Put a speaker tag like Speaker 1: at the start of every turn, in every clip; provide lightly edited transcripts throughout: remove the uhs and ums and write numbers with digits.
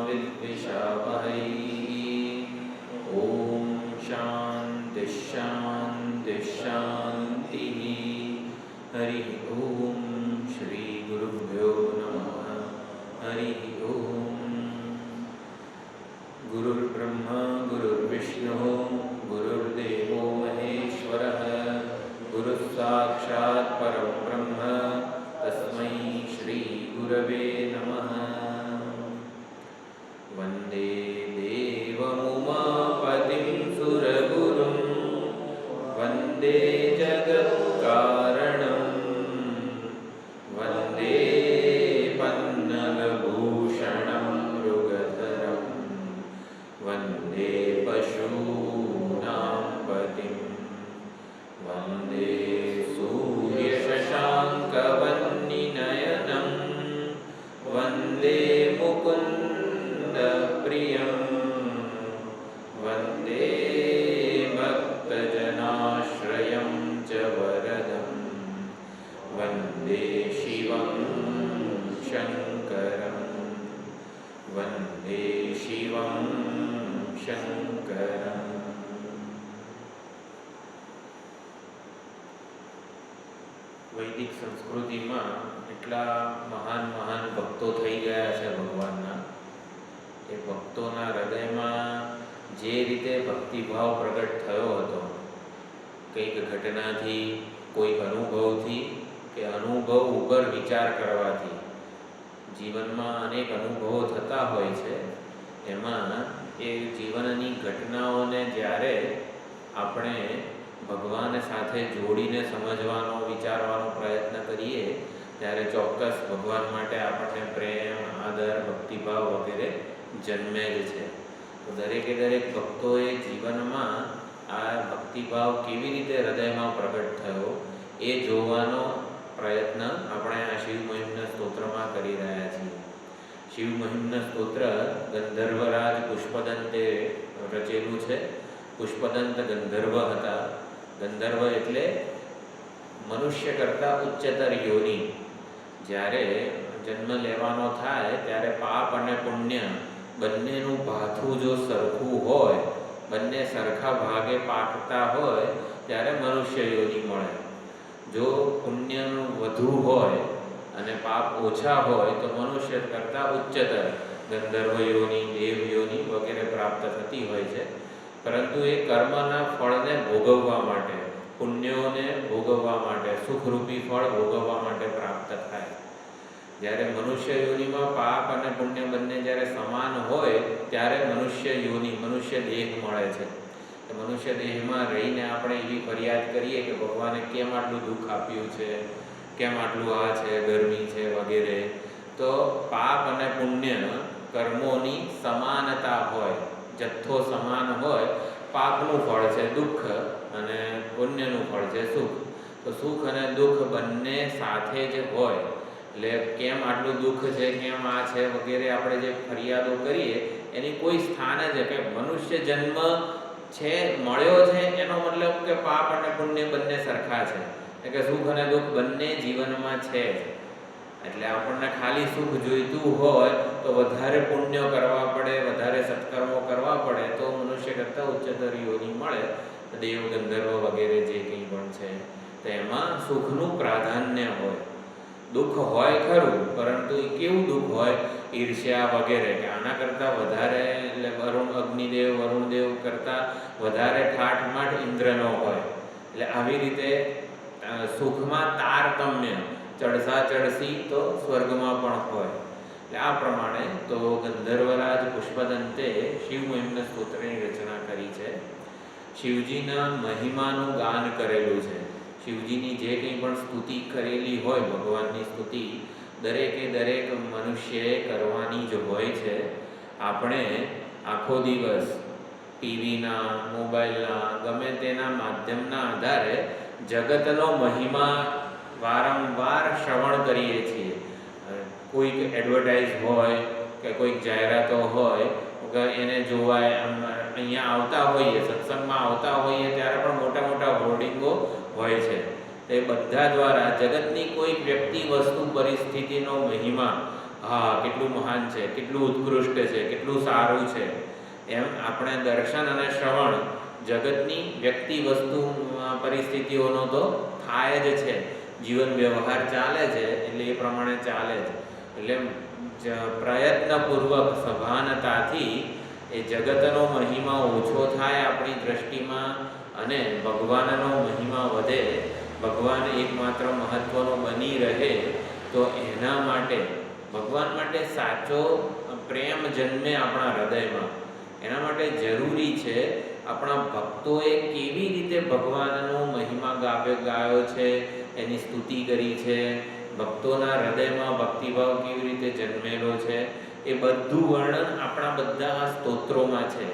Speaker 1: विद्विषावहै। ॐ शान्ति शान्ति शान्तिः। हरिः ॐ। श्री गुरुभ्यो नमः। हरिः ॐ। गुरुर्ब्रह्मा गुरुर्विष्णुः गुरुर्देवो महेश्वरः गुरुः साक्षात् परं ब्रह्म तस्मै श्री गुरवे नमः। वन्दे देवमुमापतिं सुरगुरुं वन्दे जगत्कारणं वन्दे पन्नगभूषणं मृगधरं वन्दे पशूनां पतिं वन्दे सूर्यशशाङ्कवह्निनयनं वन्दे मुकुन्दप्रियं वन्दे भक्तजनाश्रयं च वरदं वन्दे शिवं शङ्करं वन्दे शिवं शङ्करम्। વૈદિક સંસ્કૃતિમાં એટલા મહાન મહાન ભક્તો થઈ ગયા છે ભગવાનના, એ ભક્તોના હૃદયમાં જે રીતે ભક્તિભાવ પ્રગટ થયો હતો, કંઈક ઘટનાથી, કોઈક અનુભવથી કે અનુભવ ઉપર વિચાર કરવાથી, જીવનમાં અનેક અનુભવો થતા હોય છે, એમાં એ જીવનની ઘટનાઓને જ્યારે આપણે ભગવાન સાથે જોડીને સમજવાનો વિચારવાનો પ્રયત્ન કરીએ ત્યારે ચોક્કસ ભગવાન માટે આપણને પ્રેમ, આદર, ભક્તિભાવ વગેરે જન્મે જ છે. તો દરેકે દરેક ભક્તોએ જીવનમાં આ ભક્તિભાવ કેવી રીતે હૃદયમાં પ્રગટ થયો એ જોવાનો પ્રયત્ન આપણે આ શિવ મહિમ્ન સ્તોત્રમાં કરી રહ્યા છીએ. શિવ મહિમ્ન સ્તોત્ર ગંધર્વરાજ પુષ્પદંતે રચેલું છે. પુષ્પદંત ગંધર્વ હતા. ગંધર્વ એટલે મનુષ્ય કરતાં ઉચ્ચતર યોની. જ્યારે જન્મ લેવાનો થાય ત્યારે પાપ અને પુણ્ય બંનેનું ભાથું જો સરખું હોય, બંને સરખા ભાગે પાકતા હોય ત્યારે મનુષ્ય યોની મળે. જો પુણ્યનું વધુ હોય અને પાપ ઓછા હોય તો મનુષ્ય કરતાં ઉચ્ચતર ગંધર્વ યોની, દેવ યોની વગેરે પ્રાપ્ત થતી હોય છે. પરંતુ એ કર્મના ફળને ભોગવવા માટે, પુણ્યોને ભોગવવા માટે, સુખરૂપી ફળ ભોગવવા માટે પ્રાપ્ત થાય. જ્યારે મનુષ્ય યોનિમાં પાપ અને પુણ્ય બંને જ્યારે સમાન હોય ત્યારે મનુષ્ય યોનિ, મનુષ્ય દેહ મળે છે. મનુષ્ય દેહમાં રહીને આપણે એવી ફરિયાદ કરીએ કે ભગવાને કેમ આટલું દુઃખ આપ્યું છે, કેમ આટલું આ છે, ગરમી છે વગેરે. તો પાપ અને પુણ્ય કર્મોની સમાનતા હોય, જથ્થો સમાન હોય, પાપનું ફળ છે દુઃખ અને પુણ્યનું ફળ છે સુખ. તો સુખ અને દુઃખ બંને સાથે જ હોય એટલે કેમ આટલું દુઃખ છે, કેમ આ છે વગેરે આપણે જે ફરિયાદો કરીએ એની કોઈ સ્થાન જ કે મનુષ્ય જન્મ છે, મળ્યો છે, એનો મતલબ કે પાપ અને પુણ્ય બંને સરખા છે, કે સુખ અને દુઃખ બંને જીવનમાં છે જ. એટલે આપણને ખાલી સુખ જોઈતું હોય તો વધારે પુણ્ય કરવા પડે, વધારે સત્કર્મો કરવા પડે તો મનુષ્ય કરતાં ઉચ્ચતર યોની મળે, દેવ, ગંધર્વ વગેરે જે કંઈ પણ છે. તો એમાં સુખનું પ્રાધાન્ય હોય. દુઃખ હોય ખરું, પરંતુ એ કેવું દુઃખ હોય, ઈર્ષ્યા વગેરે, કે આના કરતાં વધારે, એટલે અગ્નિદેવ, વરુણદેવ કરતાં વધારે ઠાઠમાઠ ઇન્દ્રનો હોય. એટલે આવી રીતે સુખમાં તારતમ્ય, ચડસા ચડસી તો સ્વર્ગમાં પણ હોય. એટલે આ પ્રમાણે તો ગંધર્વરાજ પુષ્પદંતે શિવ મહિમ્ન સ્તોત્રની રચના કરી છે. શિવજીના મહિમાનું ગાન કરેલું છે. શિવજીની જે કંઈ પણ સ્તુતિ કરેલી હોય, ભગવાનની સ્તુતિ દરેકે દરેક મનુષ્યએ કરવાની જ હોય છે. આપણે આખો દિવસ ટીવીના, મોબાઈલના, ગમે તેના માધ્યમના આધારે જગતનો મહિમા વારંવાર શ્રવણ કરીએ છીએ. કોઈક એડવર્ટાઇઝ હોય કે કોઈક જાહેરાતો હોય કે એને જોવાય, અહીંયા આવતા હોઈએ, સત્સંગમાં આવતા હોઈએ ત્યારે પણ મોટા મોટા હોર્ડિંગો હોય છે. તે બધા દ્વારા જગતની કોઈ વ્યક્તિ, વસ્તુ, પરિસ્થિતિનો મહિમા હા કેટલું મહાન છે, કેટલું ઉત્કૃષ્ટ છે, કેટલું સારું છે, એમ આપણે દર્શન અને શ્રવણ જગતની વ્યક્તિ વસ્તુ પરિસ્થિતિઓનો તો થાય જ છે. જીવન વ્યવહાર ચાલે છે એટલે એ પ્રમાણે ચાલે છે. એટલે પ્રયત્નપૂર્વક સભાનતાથી એ જગતનો મહિમા ઓછો થાય આપણી દ્રષ્ટિમાં અને ભગવાનનો મહિમા વધે, ભગવાન એકમાત્ર મહત્વનો બની રહે. તો એના માટે ભગવાન માટે સાચો પ્રેમ જન્મે આપણા હૃદયમાં. એના માટે જરૂરી છે આપણા ભક્તોએ કેવી રીતે ભગવાનનો મહિમા ગાયો છે, એની સ્તુતિ કરી છે, ભક્તોના હૃદયમાં ભક્તિભાવ કેવી રીતે જન્મેલો છે, એ બધું વર્ણન આપણા બધા સ્તોત્રોમાં છે.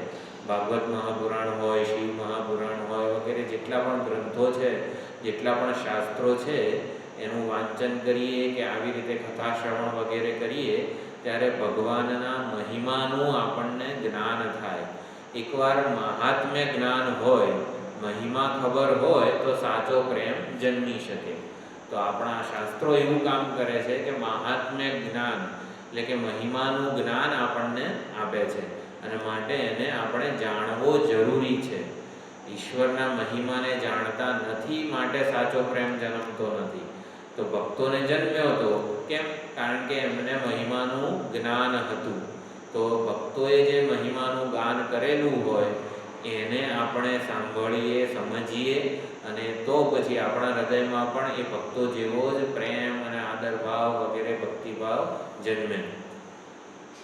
Speaker 1: ભાગવત મહાપુરાણ હોય, શિવ મહાપુરાણ હોય, વગેરે જેટલા પણ ગ્રંથો છે, જેટલા પણ શાસ્ત્રો છે, એનું વાંચન કરીએ કે આવી રીતે કથા શ્રવણ વગેરે કરીએ ત્યારે ભગવાનના મહિમાનું આપણને જ્ઞાન થાય. એકવાર મહાત્મ્ય જ્ઞાન હોય, મહિમા ખબર હોય તો સાચો પ્રેમ જન્મી શકે. તો આપણા શાસ્ત્રો એવું કામ કરે છે કે મહાત્મ્ય જ્ઞાન એટલે કે મહિમાનું જ્ઞાન આપણને આપે છે અને માટે એને આપણે જાણવો જરૂરી છે. ઈશ્વરના મહિમાને જાણતા નથી માટે સાચો પ્રેમ જન્મતો નથી. તો ભક્તોને જન્મ્યો હતો કેમ? કારણ કે એમને મહિમાનું જ્ઞાન હતું. તો ભક્તોએ જે મહિમાનું ગાન કરેલું હોય એને આપણે સાંભળીએ, સમજીએ અને તો પછી આપણા હૃદયમાં પણ એ ભક્તો જેવો જ પ્રેમ અને આદરભાવ વગેરે ભક્તિભાવ જન્મે.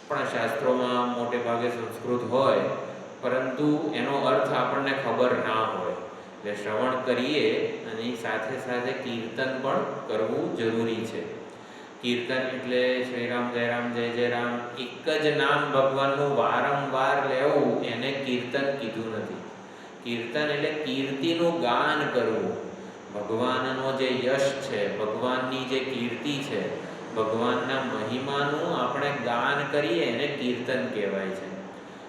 Speaker 1: પણ શાસ્ત્રોમાં મોટે ભાગે સંસ્કૃત હોય પરંતુ એનો અર્થ આપણને ખબર ના હોય. એટલે શ્રવણ કરીએ અને સાથે સાથે કીર્તન પણ કરવું જરૂરી છે. કીર્તન એટલે શ્રીરામ જય રામ જય જય રામ, એક જ નામ ભગવાનનું વારંવાર લેવું એને કીર્તન કીધું નથી. કીર્તન એટલે કીર્તિનું ગાન કરવું. ભગવાનનો જે યશ છે, ભગવાનની જે કીર્તિ છે, ભગવાનના મહિમાનું આપણે ગાન કરીએ એને કીર્તન કહેવાય છે.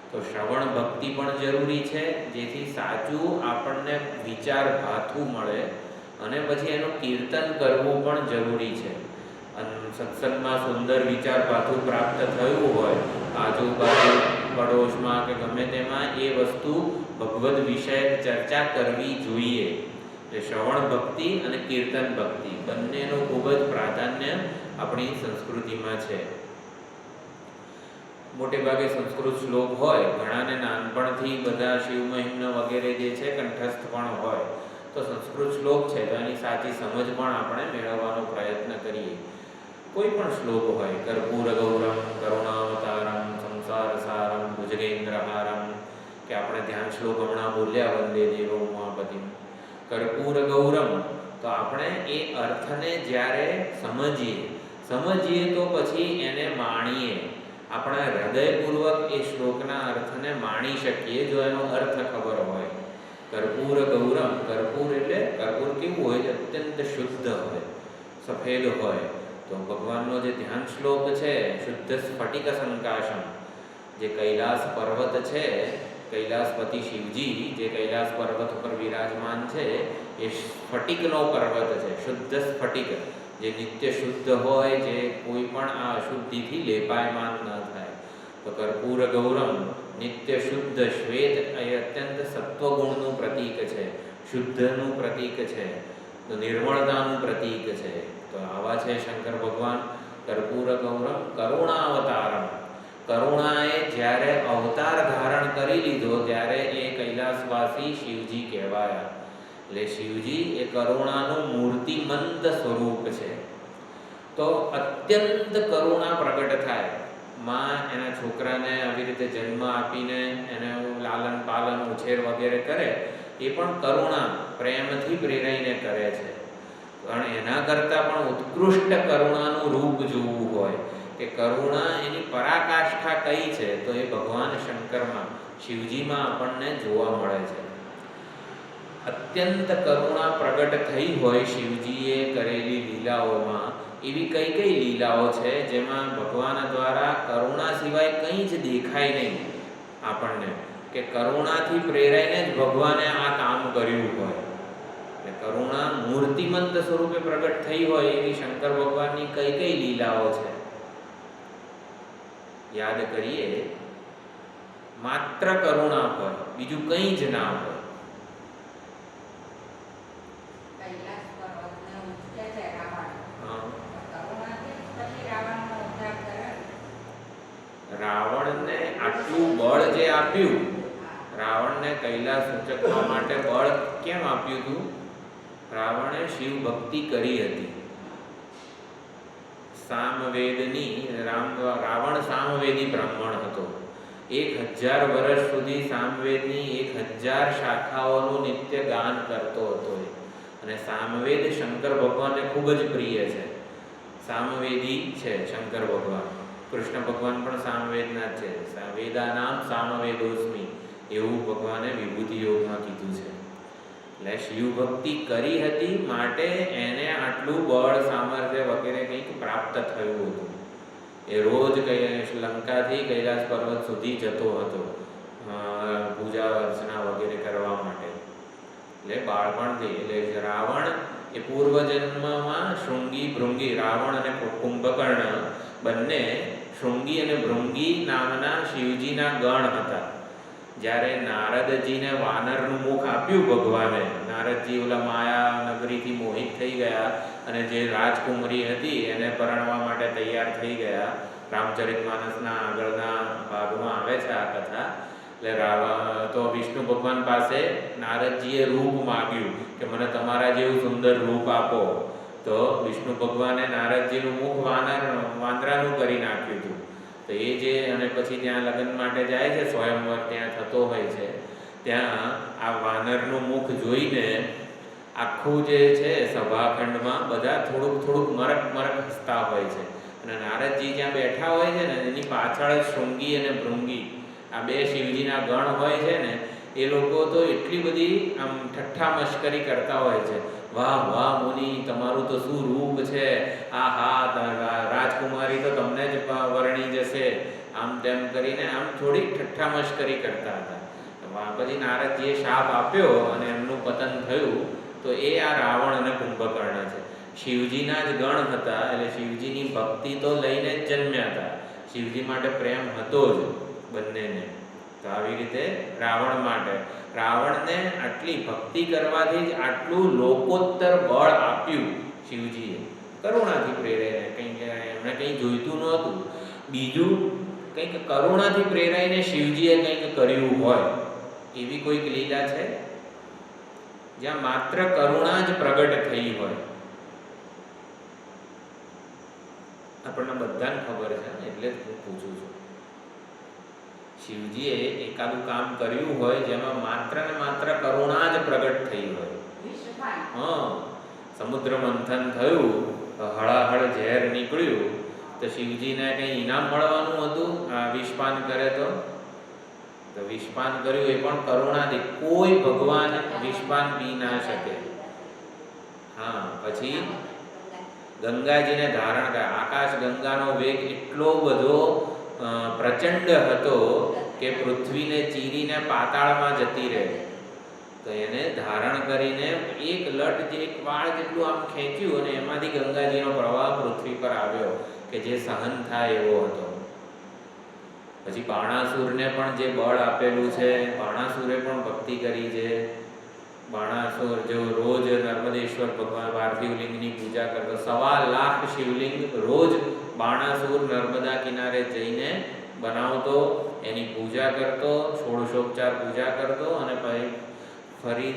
Speaker 1: તો શ્રવણ ભક્તિ પણ જરૂરી છે જેથી સાચું આપણને વિચાર ભાથું મળે અને પછી એનું કીર્તન કરવું પણ જરૂરી છે. સત્સંગમાં સુંદર વિચાર ભાથું પ્રાપ્ત થયું હોય, આજુબાજુ પડોશમાં કે ગમે તેમાં એ વસ્તુ ભગવદ વિષયક ચર્ચા કરવી જોઈએ. એટલે શ્રવણ ભક્તિ અને કીર્તન ભક્તિ બંનેનું ખૂબ જ પ્રાધાન્ય આપણી સંસ્કૃતિમાં છે. મોટે ભાગે સંસ્કૃત શ્લોક હોય, ઘણાને નાનપણથી બધા શિવમહિમ્ન વગેરે જે છે કંઠસ્થ પણ હોય, તો સંસ્કૃત શ્લોક છે તો એની સાચી સમજ પણ આપણે મેળવવાનો પ્રયત્ન કરીએ. કોઈ પણ શ્લોક હોય, કર્પૂર ગૌરમ કરુણાવતારમ સંસાર સારમ ભુજગેન્દ્રહારમ, કે આપણે ધ્યાન શ્લોક હમણાં બોલ્યા વંદે દેવો ઉમાપતિમ, કર્પૂર ગૌરમ, તો આપણે એ અર્થને જ્યારે સમજીએ તો પછી એને માણીએ, આપણા હૃદયપૂર્વક એ શ્લોકના અર્થને માણી શકીએ જો એનો અર્થ ખબર હોય. કર્પૂર ગૌરમ, કર્પૂર એટલે કર્પૂર કેવું હોય? અત્યંત શુદ્ધ હોય, સફેદ હોય. તો ભગવાનનો જે ધ્યાન શ્લોક છે શુદ્ધ સ્ફટિક સંકાશમ, જે કૈલાસ પર્વત છે, કૈલાસપતિ શિવજી જે કૈલાસ પર્વત ઉપર વિરાજમાન છે એ સ્ફટિકનો પર્વત છે, શુદ્ધ સ્ફટિક, જે નિત્ય શુદ્ધ હોય, જે કોઈ પણ આ અશુદ્ધિથી લેપાયમાન ન થાય. તો કર્પૂર ગૌરમ નિત્ય શુદ્ધ શ્વેત એ અત્યંત સત્વગુણનું પ્રતીક છે, શુદ્ધનું પ્રતીક છે, તો નિર્મળતાનું પ્રતીક છે. તો આવા છે શંકર ભગવાન. કર્પૂર ગૌરમ કરુણાવતારમ, કરુણાએ જ્યારે અવતાર ધારણ કરી લીધો ત્યારે એ કૈલાસવાસી શિવજી કહેવાયા. એટલે શિવજી એ કરુણાનું મૂર્તિમંત સ્વરૂપ છે. તો અત્યંત કરુણા પ્રગટ થાય. માં એના છોકરાને આવી રીતે જન્મ આપીને એને લાલન પાલન ઉછેર વગેરે કરે, એ પણ કરુણા પ્રેમથી પ્રેરાઈને કરે છે. પણ એના કરતાં પણ ઉત્કૃષ્ટ કરુણાનું રૂપ જોવું હોય કે કરુણા એની પરાકાષ્ઠા કઈ છે, તો એ ભગવાન શંકરમાં, શિવજીમાં આપણને જોવા મળે છે. અત્યંત કરુણા પ્રગટ થઈ હોય શિવજીએ કરેલી લીલાઓમાં, એવી કઈ કઈ લીલાઓ છે જેમાં ભગવાન દ્વારા કરુણા સિવાય કંઈ જ દેખાય નહીં આપણને, કે કરુણાથી પ્રેરાઈને જ ભગવાને આ કામ કર્યું હોય. કરુણા મૂર્તિમંત સ્વરૂપે પ્રગટ થઈ હોય એવી શંકર ભગવાનની કઈ કઈ લીલાઓ છે? યાદ કરીએ, માત્ર કરુણા હોય, બીજું કંઈ જ ના હોય. રાવણને આટલું બળ જે આપ્યું, રાવણને કૈલાસ ઉંચકવા માટે બળ કેમ આપ્યું હતું? રાવણે શિવ ભક્તિ કરી હતી. રાવણ સામવેદી બ્રાહ્મણ હતો. 1000 વર્ષ સુધી સામવેદની 1000 શાખાઓનું નિત્ય ગાન કરતો હતો. અને સામવેદ શંકર ભગવાનને ખૂબ જ પ્રિય છે. સામવેદી છે શંકર ભગવાન. કૃષ્ણ ભગવાન પણ સામવેદના છે. વેદાનામ સામવેદોસ્મિ એવું ભગવાને વિભૂતિ યોગમાં કીધું છે. એટલે શિવ ભક્તિ કરી હતી માટે એને આટલું બળ, સામર્થ્ય વગેરે કંઈક પ્રાપ્ત થયું હતું. એ રોજ લંકાથી કૈલાસ પર્વત સુધી જતો હતો પૂજા અર્ચના વગેરે કરવા માટે. એટલે બાળપણથી, એટલે રાવણ એ પૂર્વજન્મમાં શૃંગી ભૃંગી, રાવણ અને કુંભકર્ણ બંને શૃંગી અને ભૃંગી નામના શિવજીના ગણ હતા. જ્યારે નારદજીને વાનરનું મુખ આપ્યું ભગવાને, નારદજી ઓલા માયા નગરીથી મોહિત થઈ ગયા અને જે રાજકુમારી હતી એને પરણવા માટે તૈયાર થઈ ગયા. રામચરિતમાનસના આગળના ભાગમાં આવે છે આ કથા. એટલે તો વિષ્ણુ ભગવાન પાસે નારદજીએ રૂપ માગ્યું કે મને તમારા જેવું સુંદર રૂપ આપો. તો વિષ્ણુ ભગવાને નારદજીનું મુખ વાંદરાનું કરી નાખ્યું હતું. તો એ જે, અને પછી ત્યાં લગ્ન માટે જાય છે, સ્વયંવર ત્યાં થતો હોય છે, ત્યાં આ વાનરનું મુખ જોઈને આખું જે છે સભાખંડમાં બધા થોડુંક મરક હસતા હોય છે. અને નારદજી જ્યાં બેઠા હોય છે ને એની પાછળ શૃંગી અને ભૃંગી આ બે શિવજીના ગણ હોય છે ને, એ લોકો તો એટલી બધી આમ ઠઠ્ઠા મશ્કરી કરતા હોય છે. વાહ વાહ મુનિ, તમારું તો શું રૂપ છે, આ હા રાજકુમારી તો તમને જ વર્ણી જશે, આમ તેમ કરીને આમ થોડી ઠઠ્ઠા મશ્કરી કરતા હતા. પછી નારદજીએ શાપ આપ્યો અને એમનું પતન થયું. તો એ આ રાવણ અને કુંભકર્ણ છે. શિવજીના જ ગણ હતા, એટલે શિવજીની ભક્તિ તો લઈને જ જન્મ્યા હતા. શિવજી માટે પ્રેમ હતો જ બંનેને. તો આવી રીતે રાવણ માટે, રાવણને આટલી ભક્તિ કરવાથી જ આટલું લોકોત્તર બળ આપ્યું શિવજીએ, કરુણાથી પ્રેરાઈને. કંઈક એમણે કંઈ જોઈતું નહોતું, બીજું કંઈક કરુણાથી પ્રેરાઈને શિવજીએ કંઈક કર્યું હોય એવી કોઈક લીલા છે જ્યાં માત્ર કરુણા જ પ્રગટ થઈ હોય? આપણને બધાને ખબર છે, એટલે જ હું પૂછું છું. શિવજીએ એકાદું કામ કર્યું હોય જેમાં માત્ર ને માત્ર કરુણા જ પ્રગટ થઈ હોય. સમુદ્ર મંથન થયું, હળાહળ ઝેર નીકળ્યું, તો શિવજીને કંઈ ઇનામ મળવાનું હતું આ વિષપાન કરે તો વિષપાન કર્યું એ પણ કરુણાથી. કોઈ ભગવાન વિષપાન પી ના શકે. પછી ગંગાજીને ધારણ કર્યા. આકાશ ગંગાનો વેગ એટલો બધો પ્રચંડ હતો કે પૃથ્વીને ચીરીને પાતાળમાં જતી રહે. તો એને ધારણ કરીને એક લટ જે એક વાળ જેટલું આમ ખેંચ્યું અને એમાંથી ગંગાજીનો પ્રવાહ પૃથ્વી પર આવ્યો કે જે સહન થાય એવો હતો. પછી બાણાસુરને પણ જે બળ આપેલું છે, બાણાસુરે પણ ભક્તિ કરી છે. બાણાસુર જો રોજ નર્મદેશ્વર ભગવાન પાર્થિવ લિંગની પૂજા કરતો, 1.25 લાખ શિવલિંગ રોજ બાણાસુર નર્મદા કિનારે જઈને બનાવતો, એની પૂજા કરતો, ષોડશોપચાર પૂજા કરતો, અને ફરી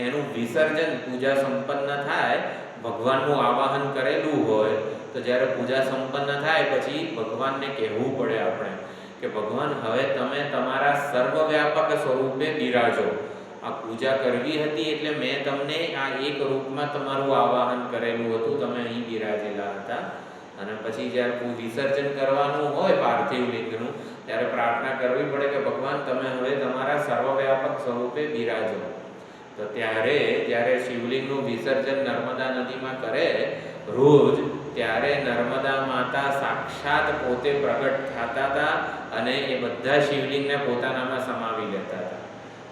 Speaker 1: એનું વિસર્જન, પૂજા સંપન્ન થાય, ભગવાનનું આવાહન કરેલું હોય તો જ્યારે પૂજા સંપન્ન થાય પછી ભગવાનને કહેવું પડે આપણે કે ભગવાન હવે તમે તમારા સર્વવ્યાપક સ્વરૂપે બિરાજો. આ પૂજા કરવી હતી એટલે મેં તમને આ એક રૂપમાં તમારું આવાહન કરેલું હતું, તમે અહીં બિરાજેલા હતા. અને પછી જ્યારે વિસર્જન કરવાનું હોય પાર્થિવ લિંગનું ત્યારે પ્રાર્થના કરવી પડે કે ભગવાન તમે હવે તમારા સર્વવ્યાપક સ્વરૂપે બિરાજો. તો ત્યારે જ્યારે શિવલિંગનું વિસર્જન નર્મદા નદીમાં કરે રોજ, ત્યારે નર્મદા માતા સાક્ષાત પોતે પ્રગટ થતા હતા અને એ બધા શિવલિંગને પોતાનામાં સમાવી લેતા હતા.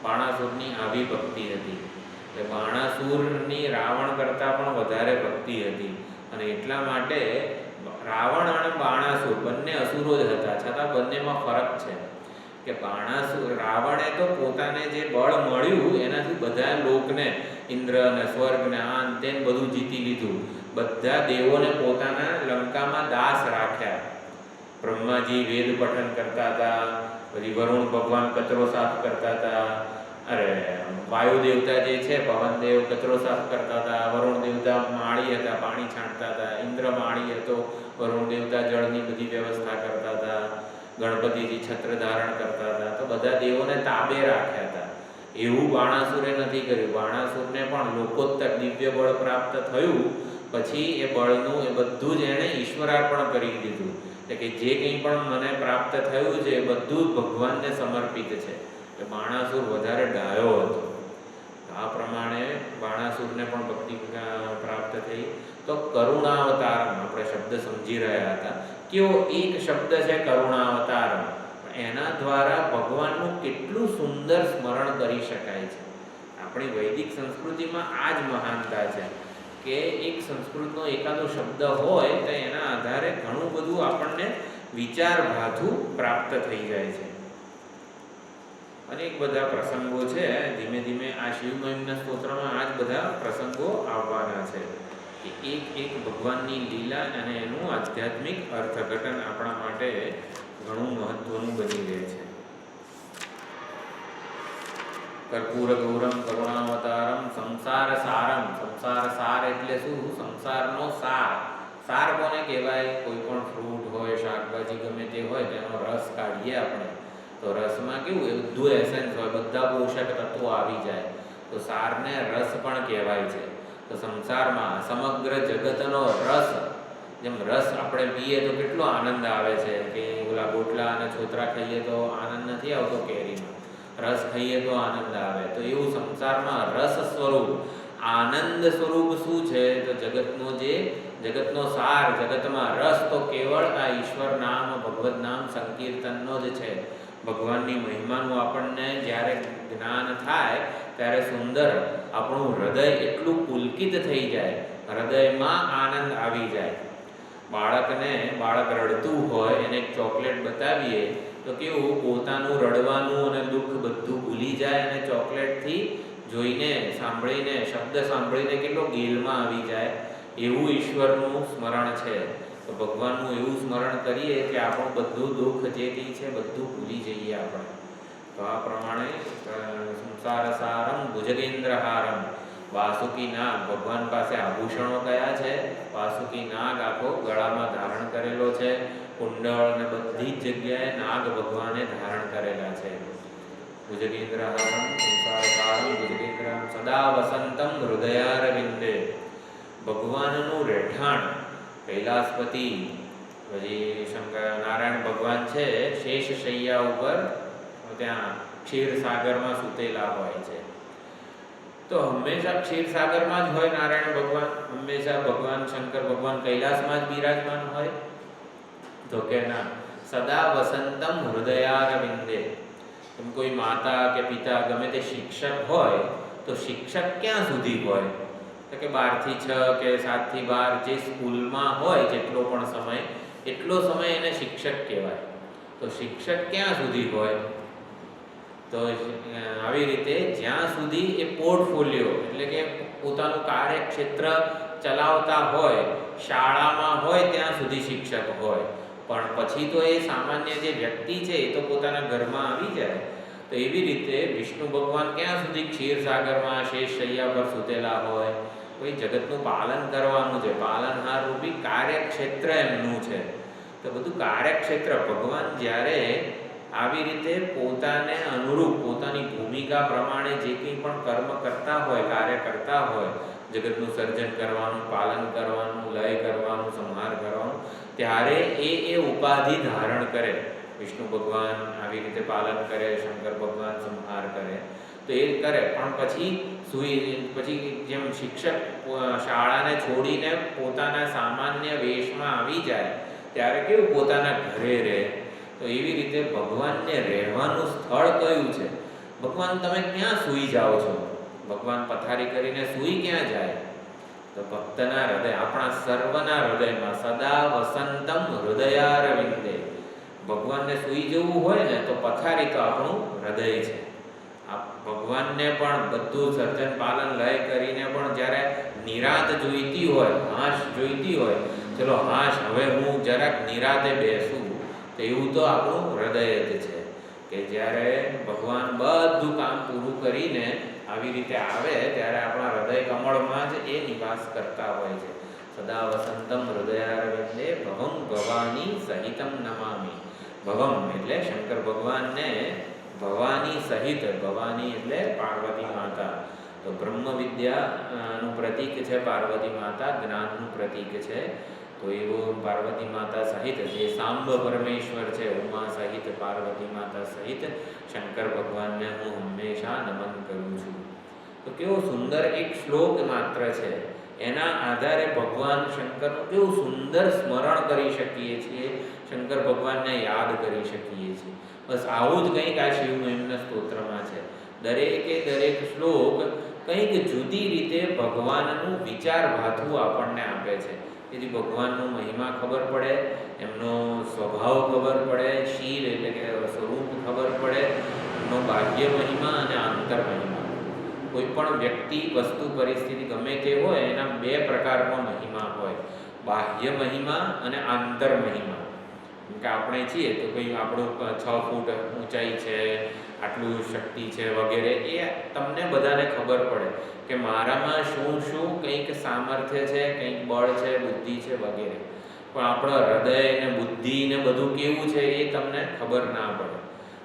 Speaker 1: બાણાસુરની આવી ભક્તિ હતી. એટલે બાણાસુરની રાવણ કરતાં પણ વધારે ભક્તિ હતી. અને એટલા માટે રાવણ અને બાણાસુર બંને અસુરો જ હતા, છતાં બંનેમાં ફરક છે કે રાવણે તો પોતાને જે બળ મળ્યું એનાથી બધા લોકને, ઇન્દ્ર ને સ્વર્ગ ને આન તેન બધું જીતી લીધું. બધા દેવોને પોતાના લંકામાં દાસ રાખ્યા. બ્રહ્માજી વેદ પઠન કરતા હતા, પછી વરુણ ભગવાન કચરો સાફ કરતા હતા, અરે વાયુ દેવતા જે છે પવનદેવ કચરો સાફ કરતા હતા, વરુણ દેવતા માળી હતા પાણી છાંટતા હતા, ઇન્દ્ર માળી હતો, વરુણ દેવતા જળની બધી વ્યવસ્થા કરતા હતા, ગણપતિજી છત્ર ધારણ કરતા હતા. તો બધા દેવોને તાબે રાખ્યા હતા. એવું બાણાસુરે નથી કર્યું. બાણાસુરને પણ લોકોત્તર દિવ્ય બળ પ્રાપ્ત થયું પછી એ બળનું એ બધું જ એણે ઈશ્વરાર્પણ કરી દીધું કે જે કંઈ પણ મને પ્રાપ્ત થયું છે એ બધું જ ભગવાનને સમર્પિત છે. કે બાણાસુર વધારે ડાયો હતો. આ પ્રમાણે બાણાસુરને પણ ભક્તિ પ્રાપ્ત થઈ. તો કરુણાવતારમ આપણે શબ્દ સમજી રહ્યા હતા. કેવો એક શબ્દ છે કરુણાવતારમ, એના દ્વારા ભગવાનનું કેટલું સુંદર સ્મરણ કરી શકાય છે. આપણી વૈદિક સંસ્કૃતિમાં આ જ મહાનતા છે કે એક સંસ્કૃતનો એકાદો શબ્દ હોય તો એના આધારે ઘણું બધું આપણને વિચાર ભાથું પ્રાપ્ત થઈ જાય છે. અનેક બધા પ્રસંગો છે. ધીમે ધીમે આ શિવ મહિમના સ્તોત્રમાં આ જ બધા પ્રસંગો આવવાના છે કે એક એક ભગવાનની લીલા અને એનું આધ્યાત્મિક અર્થઘટન આપણા માટે ઘણું મહત્વનું બની રહે છે. કર્પૂર ગૌરમ કરુણાવતારમ સંસાર સારમ. સંસાર સાર એટલે શું? સંસારનો સાર. સાર કોને કહેવાય? કોઈ પણ ફ્રૂટ હોય, શાકભાજી ગમે તે હોય તેનો રસ કાઢીએ આપણે તો રસમાં કેવું એ બધું એસેન્સ હોય, બધા પોષક તત્વો આવી જાય તો સારને રસ પણ કહેવાય છે. તો સંસારમાં સમગ્ર જગતનો રસ, જેમ રસ આપણે પીએ તો કેટલો આનંદ આવે છે કે ઓલા ગોટલા અને છોતરા ખાઈએ તો આનંદ નથી આવતો કેરીમાં, રસ ખાઈએ તો આનંદ આવે. તો એવું સંસારમાં રસ સ્વરૂપ આનંદ સ્વરૂપ શું છે? તો જગતનો સાર, જગતમાં રસ તો કેવળ આ ઈશ્વર નામ, ભગવદ નામ સંકીર્તનનો જ છે. ભગવાનની મહિમાનું આપણને જ્યારે જ્ઞાન થાય ત્યારે સુંદર આપણું હૃદય એટલું પુલકિત થઈ જાય, હૃદયમાં આનંદ આવી જાય. બાળક રડતું હોય એને એક ચોકલેટ બતાવીએ તો કેવું પોતાનું રડવાનું અને દુઃખ બધું ભૂલી જાય અને ચોકલેટથી જોઈને, સાંભળીને, શબ્દ સાંભળીને કેટલો ગેલમાં આવી જાય. એવું ઈશ્વરનું સ્મરણ છે. તો ભગવાનનું એવું સ્મરણ કરીએ કે આપણું બધું દુઃખ જે કંઈ છે બધું ભૂલી જઈએ આપણે. તો આ પ્રમાણે સંસાર સારમ ભુજગેન્દ્રહારમ. વાસુકી નાગ, ભગવાન પાસે આભૂષણો કયા છે? વાસુકી નાગ આખો ગળામાં ધારણ કરેલો છે. કુંડળ ને બધી જ જગ્યાએ નાગ ભગવાને ધારણ કરેલા છે. ભુજગેન્દ્રહારમ સંસાર સારમ ભુજગેન્દ્રમ સદા વસંતમ હૃદયારવિંદે. ભગવાનનું રહેઠાણ કૈલાસપતિ, પછી નારાયણ ભગવાન છે શેષ શૈયા ઉપર ત્યાં ક્ષીરસાગરમાં સૂતેલા હોય છે. તો હંમેશા ક્ષીરસાગરમાં જ હોય નારાયણ ભગવાન? હંમેશા ભગવાન શંકર ભગવાન કૈલાસમાં જ બિરાજમાન હોય? તો કે ના, સદા વસંતમ હૃદયારવિંદે. એમ કોઈ માતા કે પિતા ગમે તે શિક્ષક હોય તો શિક્ષક ક્યાં સુધી હોય? તો કે 12 થી 6 કે 7 થી 12 જે સ્કૂલમાં હોય જેટલો પણ સમય, એટલો સમય એને શિક્ષક કહેવાય. તો શિક્ષક ક્યાં સુધી હોય? તો આવી રીતે જ્યાં સુધી એ પોર્ટફોલિયો એટલે કે પોતાનું કાર્યક્ષેત્ર ચલાવતા હોય, શાળામાં હોય ત્યાં સુધી શિક્ષક હોય. પણ પછી તો એ સામાન્ય જે વ્યક્તિ છે એ તો પોતાના ઘરમાં આવી જાય. તો એવી રીતે વિષ્ણુ ભગવાન ક્યાં સુધી ક્ષીરસાગરમાં શેષ શૈયા પર સૂતેલા હોય? કોઈ જગતનું પાલન કરવાનું છે, પાલનહાર રૂપી કાર્યક્ષેત્ર એમનું છે. તો બધું કાર્યક્ષેત્ર ભગવાન જ્યારે આવી રીતે પોતાને અનુરૂપ પોતાની ભૂમિકા પ્રમાણે જે કંઈ પણ કર્મ કરતા હોય, કાર્ય કરતા હોય, જગતનું સર્જન કરવાનું, પાલન કરવાનું, લય કરવાનું, સંહાર કરવાનું, ત્યારે એ ઉપાધિ ધારણ કરે. વિષ્ણુ ભગવાન આવી રીતે પાલન કરે, શંકર ભગવાન સંહાર કરે, તો એ કરે. પણ પછી જેમ શિક્ષક શાળાને છોડીને પોતાના સામાન્ય વેશમાં આવી જાય ત્યારે કેવું પોતાના ઘરે રહે. તો એવી રીતે ભગવાનને રહેવાનું સ્થળ કયું છે? ભગવાન તમે ક્યાં સૂઈ જાઓ છો? ભગવાન પથારી કરીને સૂઈ ક્યાં જાય? તો ભક્તના હૃદય, આપણા સર્વના હૃદયમાં સદા વસંતમ હૃદયારવિંદે, ભગવાનને સૂઈ જવું હોય ને તો પથારી તો આપણું હૃદય છે. ભગવાનને પણ બધું સર્જન પાલન લય કરીને પણ જ્યારે નિરાત જોઈતી હોય, હાશ જોઈતી હોય, ચલો હાશ હવે હું જરાક નિરાતે બેસું, તો એવું તો આપણું હૃદય જ છે કે જ્યારે ભગવાન બધું કામ પૂરું કરીને આવી રીતે આવે ત્યારે આપણા હૃદય કમળમાં જ એ નિવાસ કરતા હોય છે. સદા વસંતમ હૃદયારવિંદે ભવમ ભવાની સહિતમ નમામિ. ભવમ એટલે શંકર ભગવાનને ભવાની સહિત, ભવાની એટલે પાર્વતી માતા, તો બ્રહ્મ વિદ્યાનું પ્રતીક છે પાર્વતી માતા, જ્ઞાનનું પ્રતીક છે. તો એવું પાર્વતી માતા સહિત જે સાંબ પરમેશ્વર છે, ઉમા સહિત, પાર્વતી માતા સહિત શંકર ભગવાનને હું હંમેશા નમન કરું છું. તો કેવો સુંદર એક શ્લોક માત્ર છે, એના આધારે ભગવાન શંકરનું કેવું સુંદર સ્મરણ કરી શકીએ છીએ, શંકર ભગવાનને યાદ કરી શકીએ છીએ. બસ આવું જ કંઈક આ શિવ મહિમ્ન સ્તોત્રમાં છે. દરેકે દરેક શ્લોક કંઈક જુદી રીતે ભગવાનનું વિચાર ભાથું આપણને આપે છે. તેથી ભગવાનનું મહિમા ખબર પડે, એમનો સ્વભાવ ખબર પડે, શીલ એટલે કે સ્વરૂપ ખબર પડે, એમનો બાહ્ય મહિમા અને આંતર મહિમા. કોઈ પણ વ્યક્તિ, વસ્તુ, પરિસ્થિતિ ગમે તે હોય એના બે પ્રકારનો મહિમા હોય, બાહ્ય મહિમા અને આંતર મહિમા. કે આપણે છીએ તો કંઈ આપણું 6 ફૂટ ઊંચાઈ છે, આટલું શક્તિ છે વગેરે, એ તમને બધાને ખબર પડે કે મારામાં શું શું કંઈક સામર્થ્ય છે, કંઈક બળ છે, બુદ્ધિ છે વગેરે. પણ આપણો હૃદય ને બુદ્ધિ ને બધું કેવું છે એ તમને ખબર ના પડે.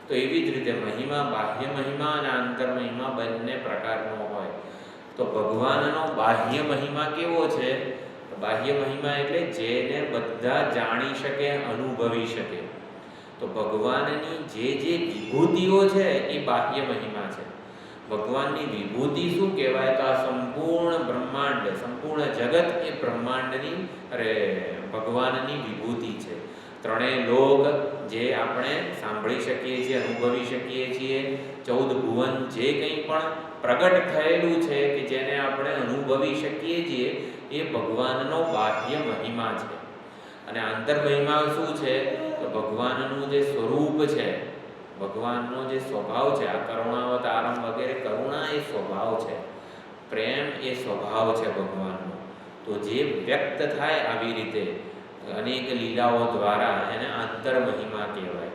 Speaker 1: તો એવી જ રીતે મહિમા, બાહ્ય મહિમા અને આંતર મહિમા બંને પ્રકારનો હોય. તો ભગવાનનો બાહ્ય મહિમા કેવો છે? બાહ્ય મહિમા એટલે જેને બધા જાણી શકે, અનુભવી શકે. તો ભગવાનની જે વિભૂતિઓ છે એ બાહ્ય મહિમા છે. ભગવાનની વિભૂતિ શું કહેવાય? તો આ સંપૂર્ણ બ્રહ્માંડ, સંપૂર્ણ જગત એ બ્રહ્માંડની ભગવાનની વિભૂતિ છે. ત્રણેય લોક જે આપણે સાંભળી શકીએ છીએ, અનુભવી શકીએ છીએ, 14 ભુવન જે કંઈ પણ પ્રગટ થયેલું છે કે જેને આપણે અનુભવી શકીએ છીએ, એ ભગવાનનો બાહ્ય મહિમા છે. અને આંતર મહિમા શું છે? તો ભગવાનનું જે સ્વરૂપ છે, ભગવાનનો જે સ્વભાવ છે, આ કરુણાવતારમ વગેરે, કરુણા એ સ્વભાવ છે, પ્રેમ એ સ્વભાવ છે ભગવાનનો. તો જે વ્યક્ત થાય આવી રીતે અનેક લીલાઓ દ્વારા, એને આંતર મહિમા કહેવાય.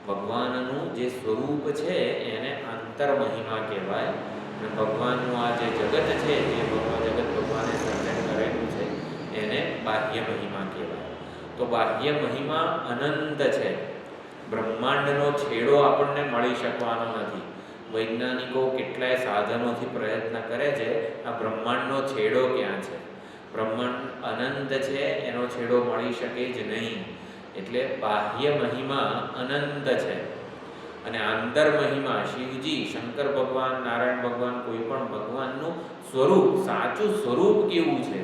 Speaker 1: ભગવાનનું જે સ્વરૂપ છે એને આંતર મહિમા કહેવાય. અને ભગવાનનું આ જે જગત છે, જે જગત ભગવાને સર્જન કરેલું છે, એને બાહ્ય મહિમા કહેવાય. તો બાહ્ય મહિમા અનંત છે. બ્રહ્માંડનો છેડો આપણને મળી શકવાનો નથી. વૈજ્ઞાનિકો કેટલાય સાધનોથી પ્રયત્ન કરે છે, આ બ્રહ્માંડનો છેડો ક્યાં છે? બ્રહ્માંડ અનંત છે, એનો છેડો મળી શકે જ નહીં. એટલે બાહ્ય મહિમા અનંત છે. અને આંતર મહિમા શિવજી, શંકર ભગવાન, નારાયણ ભગવાન, કોઈ પણ ભગવાનનું સ્વરૂપ, સાચું સ્વરૂપ કેવું છે?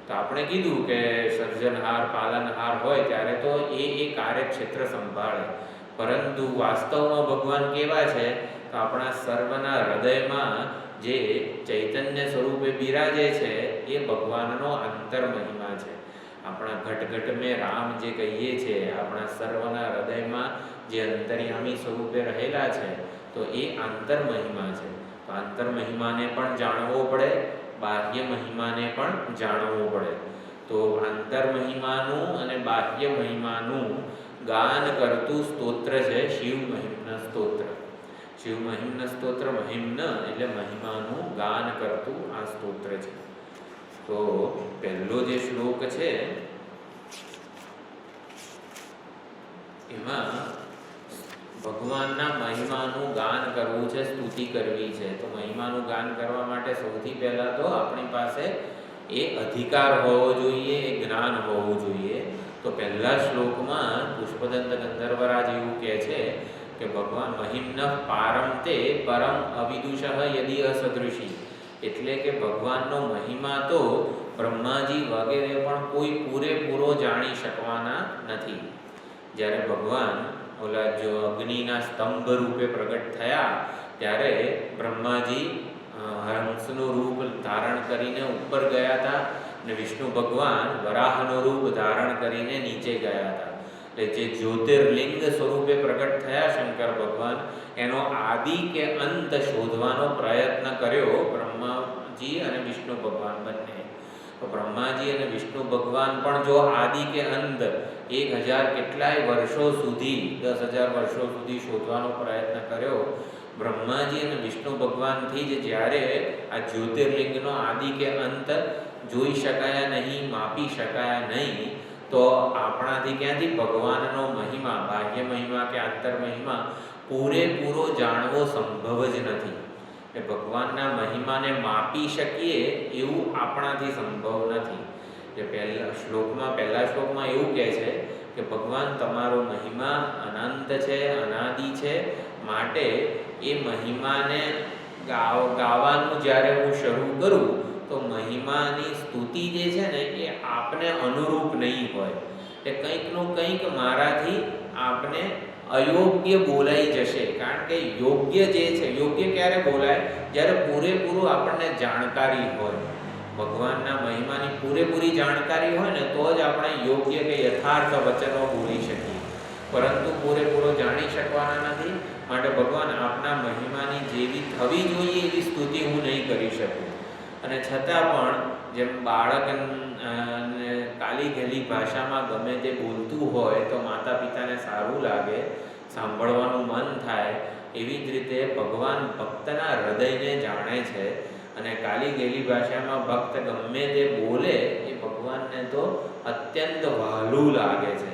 Speaker 1: તો આપણે કીધું કે સર્જનહાર, પાલનહાર હોય ત્યારે તો એ કાર્યક્ષેત્ર સંભાળે, પરંતુ વાસ્તવમાં ભગવાન કેવા છે? તો આપણા સર્વના હૃદયમાં જે ચૈતન્ય સ્વરૂપે બિરાજે છે એ ભગવાનનો આંતર મહિમા છે. આપણા ઘટ મેં રામ જે કહીએ છીએ, આપણા સર્વના હૃદયમાં જે અંતર્યામી સ્વરૂપે રહેલા છે, તો એ આંતર મહિમા છે. તો આંતર મહિમાને પણ જાણવો પડે, બાહ્ય મહિમાને પણ જાણવો પડે. તો આંતર મહિમાનું અને બાહ્ય મહિમાનું ગાન કરતું સ્તોત્ર છે શિવ મહિમ્ન સ્તોત્ર. શિવ મહિમ્ન સ્તોત્ર, મહિમ્ન એટલે મહિમાનું ગાન કરતું આ સ્તોત્ર છે. તો પહેલો જે શ્લોક છે એમાં ભગવાનના મહિમાનું ગાન કરવું છે, સ્તુતિ કરવી છે. તો મહિમાનું ગાન કરવા માટે સૌથી પહેલા તો આપણી પાસે એ અધિકાર હોવો જોઈએ, એ જ્ઞાન હોવું જોઈએ. તો પહેલા શ્લોકમાં પુષ્પદંત ગંધર્વરાજ એવું કહે છે કે ભગવાન મહિમ્ન પારમ તે પરમ અવિદુષઃ યદિ અસદૃશી. એટલે કે ભગવાનનો મહિમા તો બ્રહ્માજી વગેરે પણ કોઈ પૂરેપૂરો જાણી શકવાના નથી. જ્યારે ભગવાન ઓલા જો અગ્નિના સ્તંભ રૂપે પ્રગટ થયા ત્યારે બ્રહ્માજી હંસનું રૂપ ધારણ કરીને ઉપર ગયા હતા અને વિષ્ણુ ભગવાન વરાહનું રૂપ ધારણ કરીને નીચે ગયા હતા. એટલે જે જ્યોતિર્લિંગ સ્વરૂપે પ્રગટ થયા શંકર ભગવાન, એનો આદિ કે અંત શોધવાનો પ્રયત્ન કર્યો બ્રહ્માજી અને વિષ્ણુ ભગવાન બંને. તો બ્રહ્માજી અને વિષ્ણુ ભગવાન પણ જો આદિ કે અંત 1000 કેટલાય વર્ષો સુધી, 10,000 વર્ષો સુધી શોધવાનો પ્રયત્ન કર્યો. બ્રહ્માજી અને વિષ્ણુ ભગવાનથી જ જ્યારે આ જ્યોતિર્લિંગનો આદિ કે અંત જોઈ શકાયા નહીં, માપી શકાયા નહીં, તો આપણાથી ક્યાંથી ભગવાનનો મહિમા, બાહ્ય મહિમા કે આંતર મહિમા પૂરેપૂરો જાણવો સંભવ જ નથી. એ ભગવાનના મહિમાને માપી શકીએ એવું આપણાથી સંભવ નથી. જે પહેલા શ્લોકમાં એવું કહે છે કે ભગવાન તમારો મહિમા અનંત છે, અનાદિ છે, માટે એ મહિમાને ગાવાનું જ્યારે હું શરૂ કરું તો મહિમાની સ્તુતિ જે છે ને એ આપને અનુરૂપ નહીં હોય. એ કંઈકનું કંઈક મારાથી આપને અયોગ્ય બોલાઈ જશે. કારણ કે યોગ્ય જે છે, યોગ્ય ક્યારે બોલાય? જ્યારે પૂરેપૂરું આપણને જાણકારી હોય. ભગવાનના મહિમાની પૂરેપૂરી જાણકારી હોય ને તો જ આપણે યોગ્ય કે યથાર્થ વચનો બોલી શકીએ. પરંતુ પૂરેપૂરો જાણી શકવાના નથી, માટે ભગવાન આપના મહિમાની જેવી થવી જોઈએ એવી સ્તુતિ હું નહીં કરી શકું. અને છતાં પણ જેમ બાળક કાલી ગેલી ભાષામાં ગમે તે બોલતું હોય તો માતા પિતાને સારું લાગે, સાંભળવાનું મન થાય, એવી જ રીતે ભગવાન ભક્તના હૃદયને જાણે છે. અને કાલી ગેલી ભાષામાં ભક્ત ગમે તે બોલે એ ભગવાનને તો અત્યંત વહાલું લાગે છે.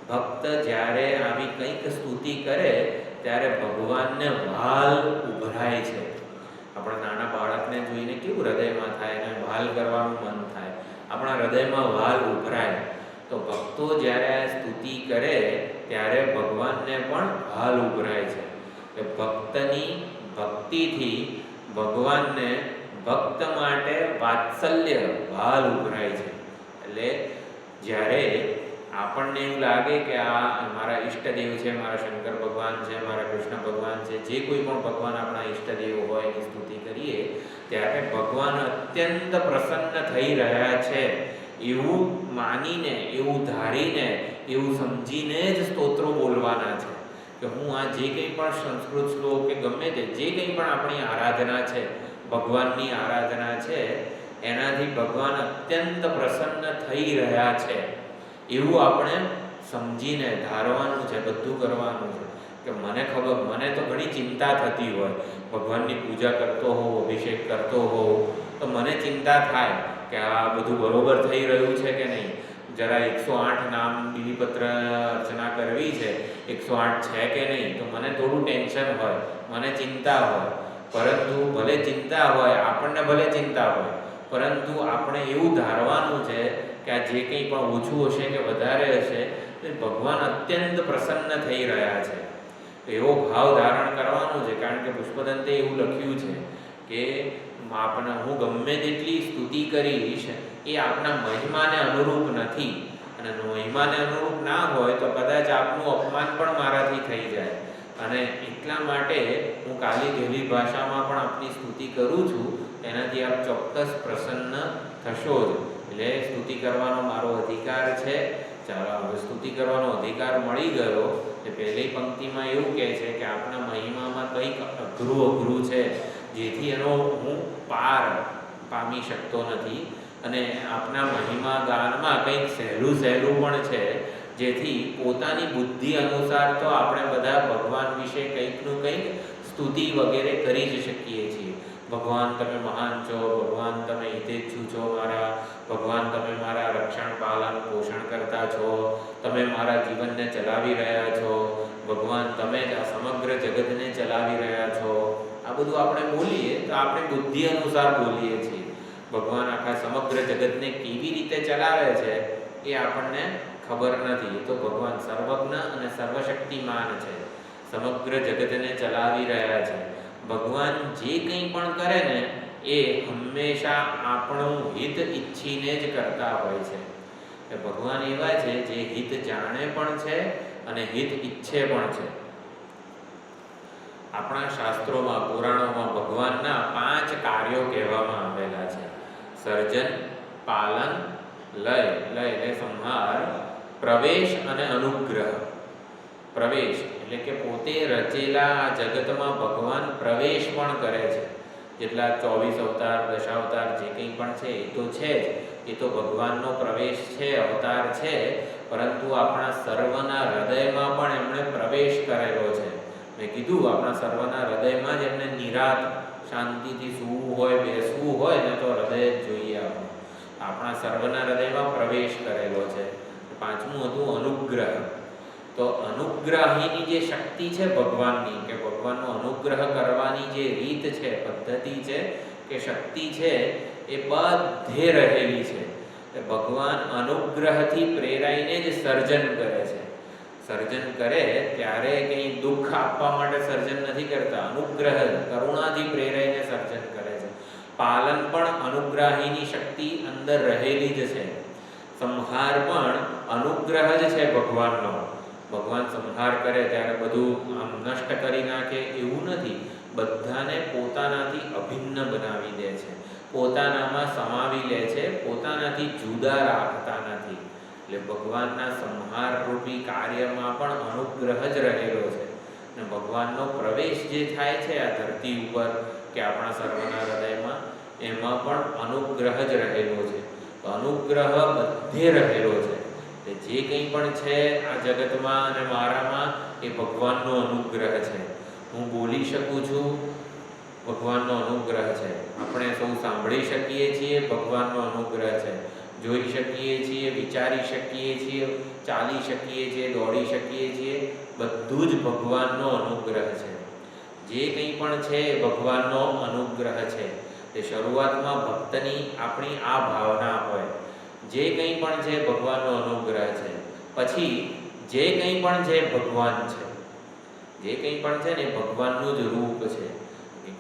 Speaker 1: ભક્ત જ્યારે આવી કંઈક સ્તુતિ કરે ત્યારે ભગવાનને વહાલ ઉભરાય છે. આપણા નાના બાળકને જોઈને કેવું હૃદયમાં થાય, એને વહાલ કરવાનું મન થાય, આપણા હૃદયમાં વહાલ ઉભરાય. તો ભક્તો જ્યારે આ સ્તુતિ કરે ત્યારે ભગવાનને પણ વહાલ ઉભરાય છે. કે ભક્તની ભક્તિથી ભગવાનને ભક્ત માટે વાત્સલ્ય, વહાલ ઉભરાય છે. એટલે જ્યારે આપણને એવું લાગે કે આ મારા ઈષ્ટદેવ છે, મારા શંકર ભગવાન છે, મારા કૃષ્ણ ભગવાન છે, જે કોઈ પણ ભગવાન આપણા ઈષ્ટદેવ હોય એની સ્તુતિ કરીએ ત્યારે ભગવાન અત્યંત પ્રસન્ન થઈ રહ્યા છે એવું માનીને, એવું ધારીને, એવું સમજીને જ સ્તોત્રો બોલવાના છે. કે હું આ જે કંઈ પણ સંસ્કૃત શ્લોક કે ગમે તે જે કંઈ પણ આપણી આરાધના છે, ભગવાનની આરાધના છે, એનાથી ભગવાન અત્યંત પ્રસન્ન થઈ રહ્યા છે એવું આપણે સમજીને ધારવાનું છે, બધું કરવાનું છે. કે મને ખબર, મને તો ઘણી ચિંતા થતી હોય, ભગવાનની પૂજા કરતો હોઉં, અભિષેક કરતો હોઉં, તો મને ચિંતા થાય કે આ બધું બરોબર થઈ રહ્યું છે કે નહીં. જરા 108 નામ બિલીપત્ર અર્ચના કરવી છે, 108 છે કે નહીં, તો મને થોડું ટેન્શન હોય, મને ચિંતા હોય. પરંતુ ભલે ચિંતા હોય, આપણને ભલે ચિંતા હોય, પરંતુ આપણે એવું ધારવાનું છે કે આ જે કંઈ પણ ઓછું હશે કે વધારે હશે તો ભગવાન અત્યંત પ્રસન્ન થઈ રહ્યા છે. એવો ભાવ ધારણ કરવાનું છે. કારણ કે પુષ્પદંતે એવું લખ્યું છે કે આપણા હું ગમે તેટલી સ્તુતિ કરીશ એ આપના મહિમાને અનુરૂપ નથી. અને મહિમાને અનુરૂપ ના હોય તો કદાચ આપનું અપમાન પણ મારાથી થઈ જાય. અને એટલા માટે હું કાલી ઘેલી ભાષામાં પણ આપની સ્તુતિ કરું છું. એનાથી આપ ચોક્કસ પ્રસન્ન થશો જ. એટલે સ્તુતિ કરવાનો મારો અધિકાર છે. ચાલો, હવે સ્તુતિ કરવાનો અધિકાર મળી ગયો. એ પહેલી પંક્તિમાં એવું કહે છે કે આપણા મહિમામાં કંઈક અઘરું છે જેથી એનો હું પાર પામી શકતો નથી. અને આપના મહિમા ગાનમાં કંઈક સહેલું પણ છે જેથી પોતાની બુદ્ધિ અનુસાર તો આપણે બધા ભગવાન વિશે કંઈકનું કંઈક સ્તુતિ વગેરે કરી જ શકીએ છીએ. ભગવાન તમે મહાન છો, ભગવાન તમે હિતેચ્છુ છો મારા, ભગવાન તમે મારા રક્ષણ પાલન પોષણ કરતા છો, તમે મારા જીવનને ચલાવી રહ્યા છો, ભગવાન તમે જ આ સમગ્ર જગતને ચલાવી રહ્યા છો. આ બધું આપણે બોલીએ તો આપણે બુદ્ધિ અનુસાર બોલીએ છીએ. ભગવાન આખા સમગ્ર જગતને કેવી રીતે ચલાવે છે એ આપણને ખબર નથી. તો ભગવાન સર્વજ્ઞ અને સર્વશક્તિમાન છે, સમગ્ર જગતને ચલાવી રહ્યા છે. ભગવાન જે કંઈ પણ કરે ને એ હંમેશા આપણું હિત ઈચ્છીને જ કરતા હોય છે. ભગવાન એવા છે જે હિત જાણે પણ છે અને હિત ઈચ્છે પણ છે. આપણા શાસ્ત્રોમાં, પુરાણોમાં ભગવાનના 5 કાર્યો કહેવામાં આવેલા છે. સર્જન, પાલન, લય એટલે સંહાર, પ્રવેશ અને અનુગ્રહ. પ્રવેશ એટલે કે પોતે રચેલા આ જગતમાં ભગવાન પ્રવેશ પણ કરે છે. જેટલા 24 અવતાર, દશાવતાર જે કંઈ પણ છે એ તો છે જ, એ તો ભગવાનનો પ્રવેશ છે, અવતાર છે. પરંતુ આપણા સર્વના હૃદયમાં પણ એમણે પ્રવેશ કરેલો છે. મેં કીધું આપણા સર્વના હૃદયમાં જ એમને નિરાત શાંતિથી સૂવું હોય, બેસવું હોય ને તો હૃદય જ જોઈએ. આપણા સર્વના હૃદયમાં પ્રવેશ કરેલો છે. 5મું હતું અનુગ્રહ. તો અનુગ્રહીની જે શક્તિ છે ભગવાનની, કે ભગવાનનો અનુગ્રહ કરવાની જે રીત છે, પદ્ધતિ છે કે શક્તિ છે, એ બધે રહેલી છે. ભગવાન અનુગ્રહથી પ્રેરાઈને જ સર્જન કરે છે. સર્જન કરે ત્યારે કંઈ દુઃખ આપવા માટે સર્જન નથી કરતા, અનુગ્રહ કરુણાથી પ્રેરાઈને સર્જન કરે છે. પાલન પણ અનુગ્રહીની શક્તિ અંદર રહેલી જ છે. સંહાર પણ અનુગ્રહ જ છે ભગવાનનો. ભગવાન સંહાર કરે ત્યારે બધું આમ નષ્ટ કરી નાખે એવું નથી. બધાને પોતાનાથી અભિન્ન બનાવી દે છે, પોતાનામાં સમાવી લે છે, પોતાનાથી જુદા રાખતા નથી. એટલે ભગવાનના સંહાર રૂપી કાર્યમાં પણ અનુગ્રહ જ રહેલો છે. અને ભગવાનનો પ્રવેશ જે થાય છે આ ધરતી ઉપર કે આપણા સર્વના હૃદયમાં, એમાં પણ અનુગ્રહ જ રહેલો છે. તો અનુગ્રહ બધે રહેલો છે. જે કંઈ પણ છે આ જગતમાં અને મારામાં, એ ભગવાનનો અનુગ્રહ છે. હું બોલી શકું છું, ભગવાનનો અનુગ્રહ છે. આપણે સૌ સાંભળી શકીએ છીએ, ભગવાનનો અનુગ્રહ છે. જોઈ શકીએ છીએ, વિચારી શકીએ છીએ, ચાલી શકીએ છીએ, દોડી શકીએ છીએ, બધું જ ભગવાનનો અનુગ્રહ છે. જે કંઈ પણ છે એ ભગવાનનો અનુગ્રહ છે. તે શરૂઆતમાં ભક્તની આપણી આ ભાવના હોય, જે કંઈ પણ છે ભગવાનનો અનુગ્રહ છે. પછી જે કંઈ પણ છે ભગવાન છે. જે કંઈ પણ છે ને એ ભગવાનનું જ રૂપ છે.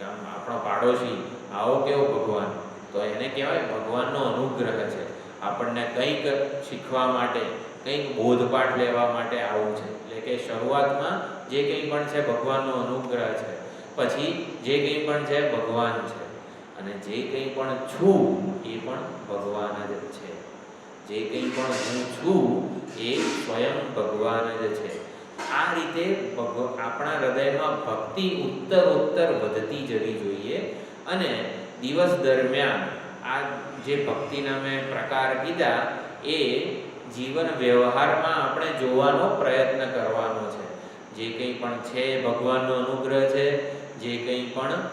Speaker 1: આપણો પાડોશી આવો કેવો ભગવાન, તો એને કહેવાય ભગવાનનો અનુગ્રહ છે. આપણને કંઈક શીખવા માટે, કંઈક બોધપાઠ લેવા માટે આવું છે. એટલે કે શરૂઆતમાં જે કંઈ પણ છે ભગવાનનો અનુગ્રહ છે. પછી જે કંઈ પણ છે ભગવાન છે. અને જે કંઈ પણ છું એ પણ ભગવાન જ છે. જે કંઈ પણ હું છું એ સ્વયં ભગવાન જ છે. આ રીતે આપણા હૃદયમાં ભક્તિ ઉત્તરોત્તર વધતી જવી જોઈએ. અને દિવસ દરમિયાન આ જે ભક્તિના મેં પ્રકાર કીધા એ જીવન વ્યવહારમાં આપણે જોવાનો પ્રયત્ન કરવાનો છે. જે કંઈ પણ છે ભગવાનનો અનુગ્રહ છે. જે કંઈ પણ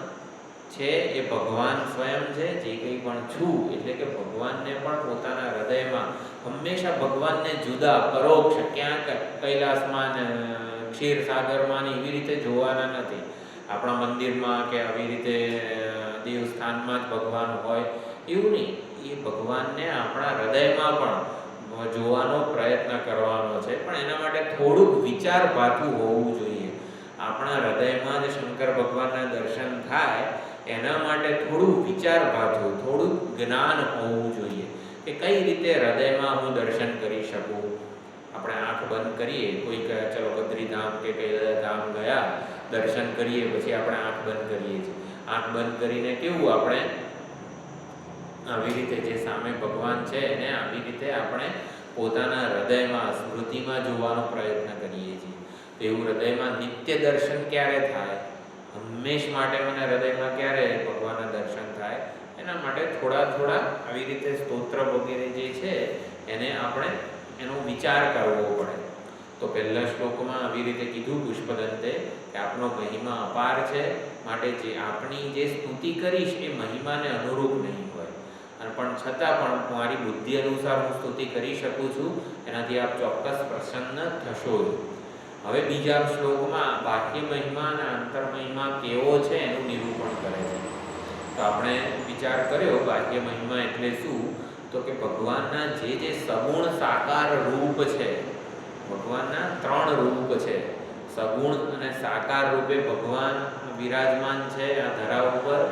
Speaker 1: છે એ ભગવાન સ્વયં છે. જે કંઈ પણ છું એટલે કે ભગવાનને પણ પોતાના હૃદયમાં હંમેશા ભગવાનને જુદા, પરોક્ષ, ક્યાંક કૈલાસમાં ને ક્ષીરસાગરમાં એવી રીતે જોવાના નથી. આપણા મંદિરમાં કે આવી રીતે દેવસ્થાનમાં જ ભગવાન હોય એવું નહીં. એ ભગવાનને આપણા હૃદયમાં પણ જોવાનો પ્રયત્ન કરવાનો છે. પણ એના માટે થોડુંક વિચારભાતું હોવું જોઈએ. આપણા હૃદયમાં જ શંકર ભગવાનના દર્શન થાય એના માટે થોડું વિચારભાતું, થોડું જ્ઞાન હોવું જોઈએ કે કઈ રીતે હૃદયમાં હું દર્શન કરી શકું. આપણે આંખ બંધ કરીએ, કોઈક ચલો બદ્રીધામ કે કૈલાસધામ ગયા, દર્શન કરીએ, પછી આપણે આંખ બંધ કરીએ છીએ. આંખ બંધ કરીને કેવું આપણે આવી રીતે જે સામે ભગવાન છે એને આવી રીતે આપણે પોતાના હૃદયમાં, સ્મૃતિમાં જોવાનો પ્રયત્ન કરીએ છીએ. એવું હૃદયમાં નિત્ય દર્શન ક્યારે થાય? હંમેશ માટે મને હૃદયમાં ક્યારે ભગવાનના દર્શન થાય? એના માટે થોડા થોડા આવી રીતે સ્તોત્ર વગેરે જે છે એને આપણે એનો વિચાર કરવો પડે. તો પહેલા શ્લોકમાં આવી રીતે કીધું પુષ્પદંતે કે આપનો મહિમા અપાર છે, માટે જે આપણી જે સ્તુતિ કરીશ એ મહિમાને અનુરૂપ નહીં હોય. અને પણ છતાં પણ મારી બુદ્ધિ અનુસાર હું સ્તુતિ કરી શકું છું, એનાથી આપ ચોક્કસ પ્રસન્ન થશો જ. હવે બીજા શ્લોકમાં બાહ્ય મહિમા અને આંતર મહિમા કેવો છે એનું નિરૂપણ કરે છે. તો આપણે વિચાર કર્યો બાહ્ય મહિમા એટલે શું? તો કે ભગવાનના જે સગુણ સાકાર રૂપ છે, ભગવાનના 3 રૂપ છે. સગુણ અને સાકાર રૂપે ભગવાન વિરાજમાન છે આ ધરા ઉપર.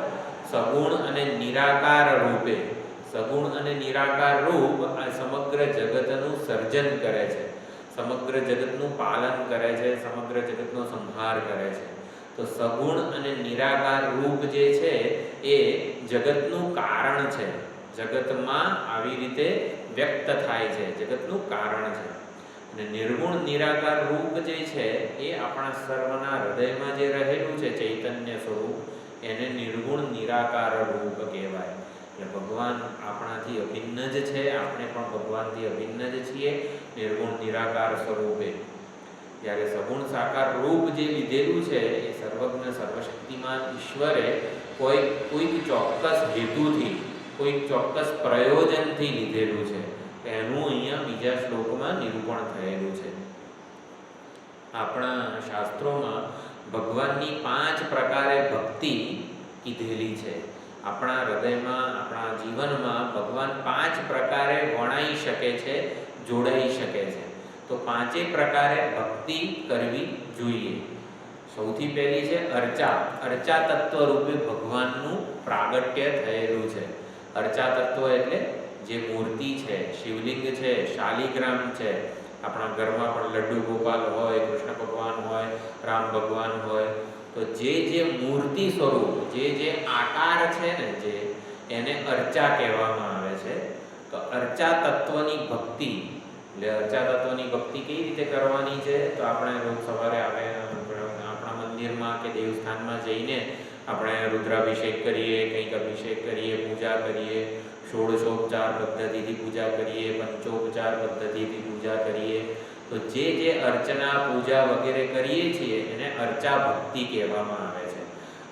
Speaker 1: સગુણ અને નિરાકાર રૂપે, સગુણ અને નિરાકાર રૂપ આ સમગ્ર જગતનું સર્જન કરે છે, સમગ્ર જગતનું પાલન કરે છે, સમગ્ર જગતનો સંહાર કરે છે. તો સગુણ અને નિરાકાર રૂપ જે છે એ જગતનું કારણ છે, જગતમાં આવી રીતે વ્યક્ત થાય છે, જગતનું કારણ છે. અને નિર્ગુણ નિરાકાર રૂપ જે છે એ આપણા સર્વના હૃદયમાં જે રહેલું છે ચૈતન્ય સ્વરૂપ, એને નિર્ગુણ નિરાકાર રૂપ કહેવાય. એટલે ભગવાન આપણાથી અભિન્ન જ છે, આપણે પણ ભગવાનથી અભિન્ન જ છીએ નિર્ગુણ નિરાકાર સ્વરૂપે. જ્યારે સગુણ સાકાર રૂપ જે લીધેલું છે એ સર્વજ્ઞ સર્વશક્તિમાન ઈશ્વરે કોઈક ચોક્કસ હેતુથી, કોઈક ચોક્કસ પ્રયોજનથી લીધેલું છે. એનું અહીંયા બીજા શ્લોકમાં નિરૂપણ થયેલું છે. આપણા શાસ્ત્રોમાં ભગવાનની 5 પ્રકારે ભક્તિ કીધેલી છે. આપણા હૃદયમાં, આપણા જીવનમાં ભગવાન 5 પ્રકારે વણાઈ શકે છે, જોડાઈ શકે છે. તો 5 પ્રકારે ભક્તિ કરવી જોઈએ. સૌથી પહેલી છે અર્ચા. અર્ચા તત્વ રૂપે ભગવાનનું પ્રાગટ્ય થયેલું છે. અર્ચા તત્વ એટલે જે મૂર્તિ છે, શિવલિંગ છે, શાલિગ્રામ છે. આપણા ઘરમાં પણ લડ્ડુ ગોપાલ હોય, કૃષ્ણ ભગવાન હોય, રામ ભગવાન હોય, તો જે મૂર્તિ સ્વરૂપ, જે આકાર છે ને, જે એને અર્ચા કહેવામાં આવે છે. તો અર્ચા તત્વની ભક્તિ, એટલે અર્ચા તત્વની ભક્તિ કેવી રીતે કરવાની છે? તો આપણે રોજ સવારે આપણા મંદિરમાં કે દેવસ્થાનમાં જઈને આપણે રુદ્રાભિષેક કરીએ, કંઈક અભિષેક કરીએ, પૂજા કરીએ, ષોડશોપચાર પદ્ધતિથી પૂજા કરીએ, પંચોપચાર પદ્ધતિથી પૂજા કરીએ. તો જે અર્ચના પૂજા વગેરે કરીએ છીએ એને અર્ચા ભક્તિ કહેવામાં આવે છે.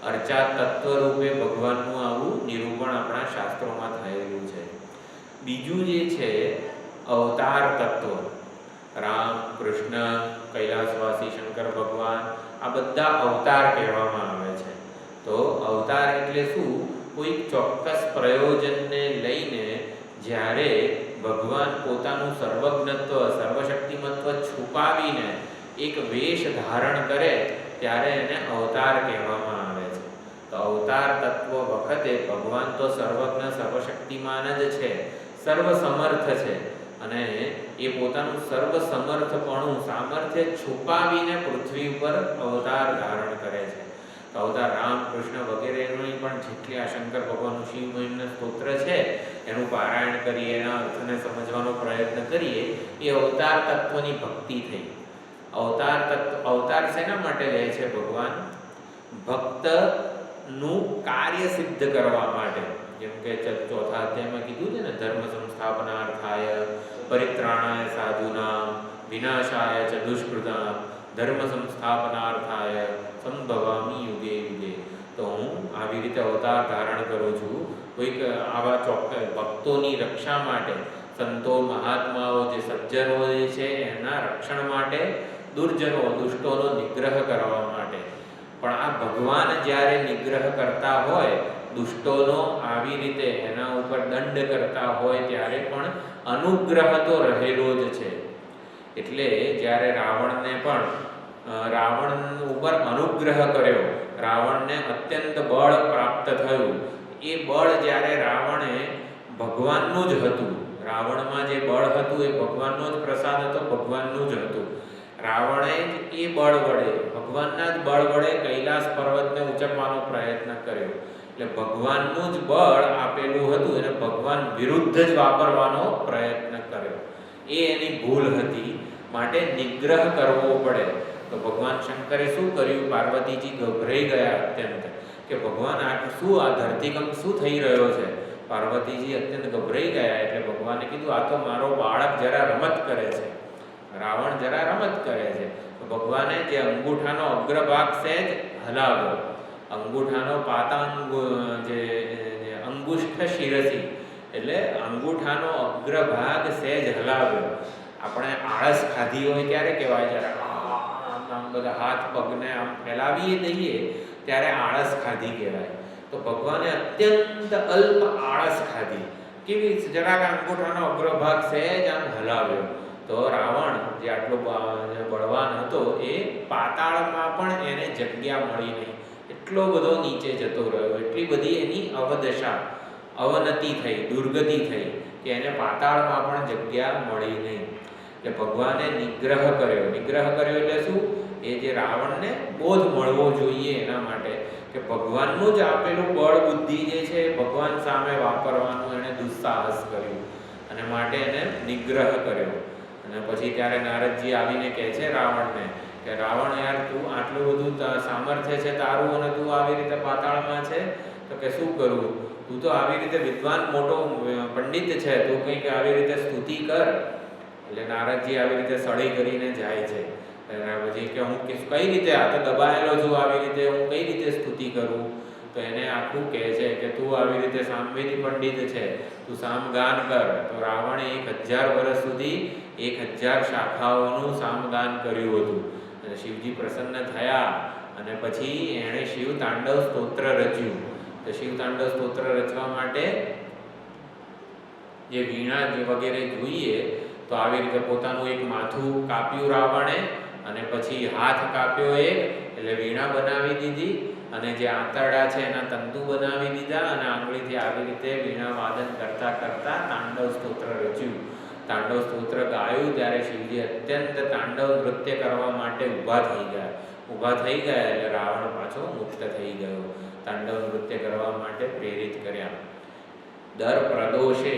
Speaker 1: અર્ચા તત્વ રૂપે ભગવાનનું આવું નિરૂપણ આપણા શાસ્ત્રોમાં થયેલું છે. બીજું જે છે અવતાર તત્વ. રામ, કૃષ્ણ, કૈલાસવાસી શંકર ભગવાન, આ બધા અવતાર કહેવામાં આવે છે. તો અવતાર એટલે શું? કોઈક ચોક્કસ પ્રયોજનને લઈને જ્યારે ભગવાન પોતાનું સર્વજ્ઞત્વ, સર્વશક્તિમત્વ છુપાવીને એક વેશ ધારણ કરે ત્યારે એને અવતાર કહેવામાં આવે છે. તો અવતાર તત્વ વખતે ભગવાન તો સર્વજ્ઞ સર્વશક્તિમાન જ છે, સર્વસમર્થ છે, અને એ પોતાનું સર્વસમર્થપણું, સામર્થ્ય છુપાવીને પૃથ્વી ઉપર અવતાર ધારણ કરે છે. અવતાર રામ, કૃષ્ણ વગેરેની પણ જેટલી આ શંકર ભગવાનનું શિવ મહિમના સ્તોત્ર છે એનું પારાયણ કરીએ, એના અર્થને સમજવાનો પ્રયત્ન કરીએ, એ અવતાર તત્વની ભક્તિ થઈ. અવતાર શેના માટે લે છે ભગવાન? ભક્તનું કાર્ય સિદ્ધ કરવા માટે. જેમ કે ચોથા અધ્યાયમાં કીધું છે ને, ધર્મ સંસ્થાપનાર્થાય પરિત્રાણાય સાધુનામ વિનાશાય ચ દુષ્કૃતામ ધર્મ સંસ્થાપનાર્થાય સંભવામી યુગે યુગે. તો હું આવી રીતે અવતાર ધારણ કરું છું કોઈક આવા ચોક્કસ ભક્તોની રક્ષા માટે, સંતો મહાત્માઓ જે સજ્જનો જે છે એના રક્ષણ માટે, દુર્જનો દુષ્ટોનો નિગ્રહ કરવા માટે. પણ આ ભગવાન જ્યારે નિગ્રહ કરતા હોય, દુષ્ટોનો આવી રીતે એના ઉપર દંડ કરતા હોય, ત્યારે પણ અનુગ્રહ તો રહેલો જ છે. એટલે જ્યારે રાવણ ઉપર અનુગ્રહ કર્યો, રાવણને અત્યંત બળ પ્રાપ્ત થયું. એ બળ જ્યારે રાવણે ભગવાનનું જ હતું, રાવણમાં જે બળ હતું એ ભગવાનનો જ પ્રસાદ હતો, ભગવાનનું જ હતું. રાવણે જ એ બળ વડે, ભગવાનના જ બળ વડે કૈલાસ પર્વતને ઉંચકવાનો પ્રયત્ન કર્યો. એટલે ભગવાનનું જ બળ આપેલું હતું એને ભગવાન વિરુદ્ધ જ વાપરવાનો પ્રયત્ન કર્યો. એ એની ભૂલ હતી, માટે નિગ્રહ કરવો પડે. તો ભગવાન શંકરે શું કર્યું? પાર્વતીજી ગભરાઈ ગયા અત્યંત, કે ભગવાન આ ધરતીકંપ શું થઈ રહ્યો છે? પાર્વતીજી અત્યંત ગભરાઈ ગયા. એટલે ભગવાને કીધું, આ તો મારો બાળક જરા રમત કરે છે, રાવણ જરા રમત કરે છે. તો ભગવાને જે અંગૂઠાનો અગ્રભાગ સહેજ હલાવ્યો, અંગૂઠાનો જે અંગુષ્ઠ શિરસી, એટલે અંગૂઠાનો અગ્રભાગ સહેજ હલાવ્યો. આપણે આળસ ખાધી હોય ત્યારે કહેવાય, જ્યારે આમ બધા હાથ પગને આમ ફેલાવીએ દઈએ ત્યારે આળસ ખાધી કહેવાય. તો ભગવાને અત્યંત અલ્પ આળસ ખાધી. કેવી? જરાક અંગૂઠાનો અગ્રભાગ સહેજ આમ હલાવ્યો. તો રાવણ જે આટલો બળવાન હતો એ પાતાળમાં પણ એને જગ્યા મળી નહીં, એટલો બધો નીચે જતો રહ્યો, એટલી બધી એની અવદશા, અવનતિ થઈ, દુર્ગતિ થઈ કે એને પાતાળમાં પણ જગ્યા મળી નહીં. એટલે ભગવાને નિગ્રહ કર્યો. નિગ્રહ કર્યો એટલે શું? એ જે રાવણને બોધ મળવો જોઈએ એના માટે કે ભગવાનનું જ આપેલું બળ બુદ્ધિ જે છે ભગવાન સામે વાપરવાનું એણે દુસ્સાહસ કર્યું અને માટે એને નિગ્રહ કર્યો. અને પછી ત્યારે નારદજી આવીને કહે છે રાવણને કે રાવણ યાર તું આટલું બધું સામર્થ્ય છે તારું અને તું આવી રીતે પાતાળમાં છે તો કે શું કરવું, તું તો આવી રીતે વિદ્વાન મોટો પંડિત છે, તું કંઈક આવી રીતે સ્તુતિ કર. એટલે નારદજી આવી રીતે સળી કરીને જાય છે. પછી કે હું કઈ રીતે આ તો દબાયેલો છું, આવી રીતે હું કઈ રીતે સ્તુતિ કરું. તો એને આખું કહે છે કે તું આવી રીતે સામવેદી પંડિત છે, તું સામગાન કર. તો રાવણે 1000 વર્ષ સુધી 1000 શાખાઓનું સામગાન કર્યું હતું અને શિવજી પ્રસન્ન થયા અને પછી એણે શિવ તાંડવ સ્તોત્ર રચ્યું. તો શિવ તાંડવ સ્તોત્ર રચવા માટે જે વીણા વગેરે જોઈએ તો આવી રીતે પોતાનું એક માથું કાપ્યું રાવણે અને પછી હાથ કાપ્યો એક, એટલે વીણા બનાવી દીધી અને જે આંતરડા છે એના તંતુ બનાવી દીધા અને આંગળીથી આવી રીતે વીણા વાદન કરતા કરતા તાંડવ સ્તોત્ર રચ્યું. તાંડવ સ્તોત્ર ગાયું ત્યારે શિવજી અત્યંત તાંડવ નૃત્ય કરવા માટે ઊભા થઈ ગયા એટલે રાવણ પાછો મુક્ત થઈ ગયો. તાંડવ નૃત્ય કરવા માટે પ્રેરિત કર્યા. દર પ્રદોષે,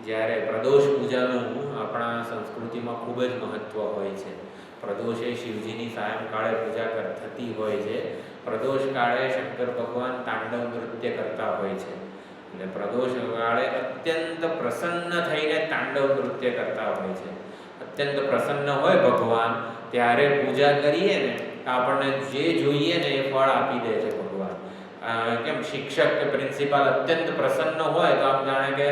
Speaker 1: જ્યારે પ્રદોષ પૂજાનું આપણા સંસ્કૃતિમાં ખૂબ જ મહત્વ હોય છે. પ્રદોષે શિવજીની સાયંકાળે પૂજા થતી હોય છે. પ્રદોષ કાળે શંકર ભગવાન તાંડવ નૃત્ય કરતા હોય છે. એટલે પ્રદોષ કાળે અત્યંત પ્રસન્ન થઈને તાંડવ નૃત્ય કરતા હોય છે. અત્યંત પ્રસન્ન હોય ભગવાન ત્યારે પૂજા કરીએ ને આપણને જે જોઈએ ને એ ફળ આપી દે છે ભગવાન. કેમ શિક્ષક કે પ્રિન્સિપાલ અત્યંત પ્રસન્ન હોય તો આમ જાણે કે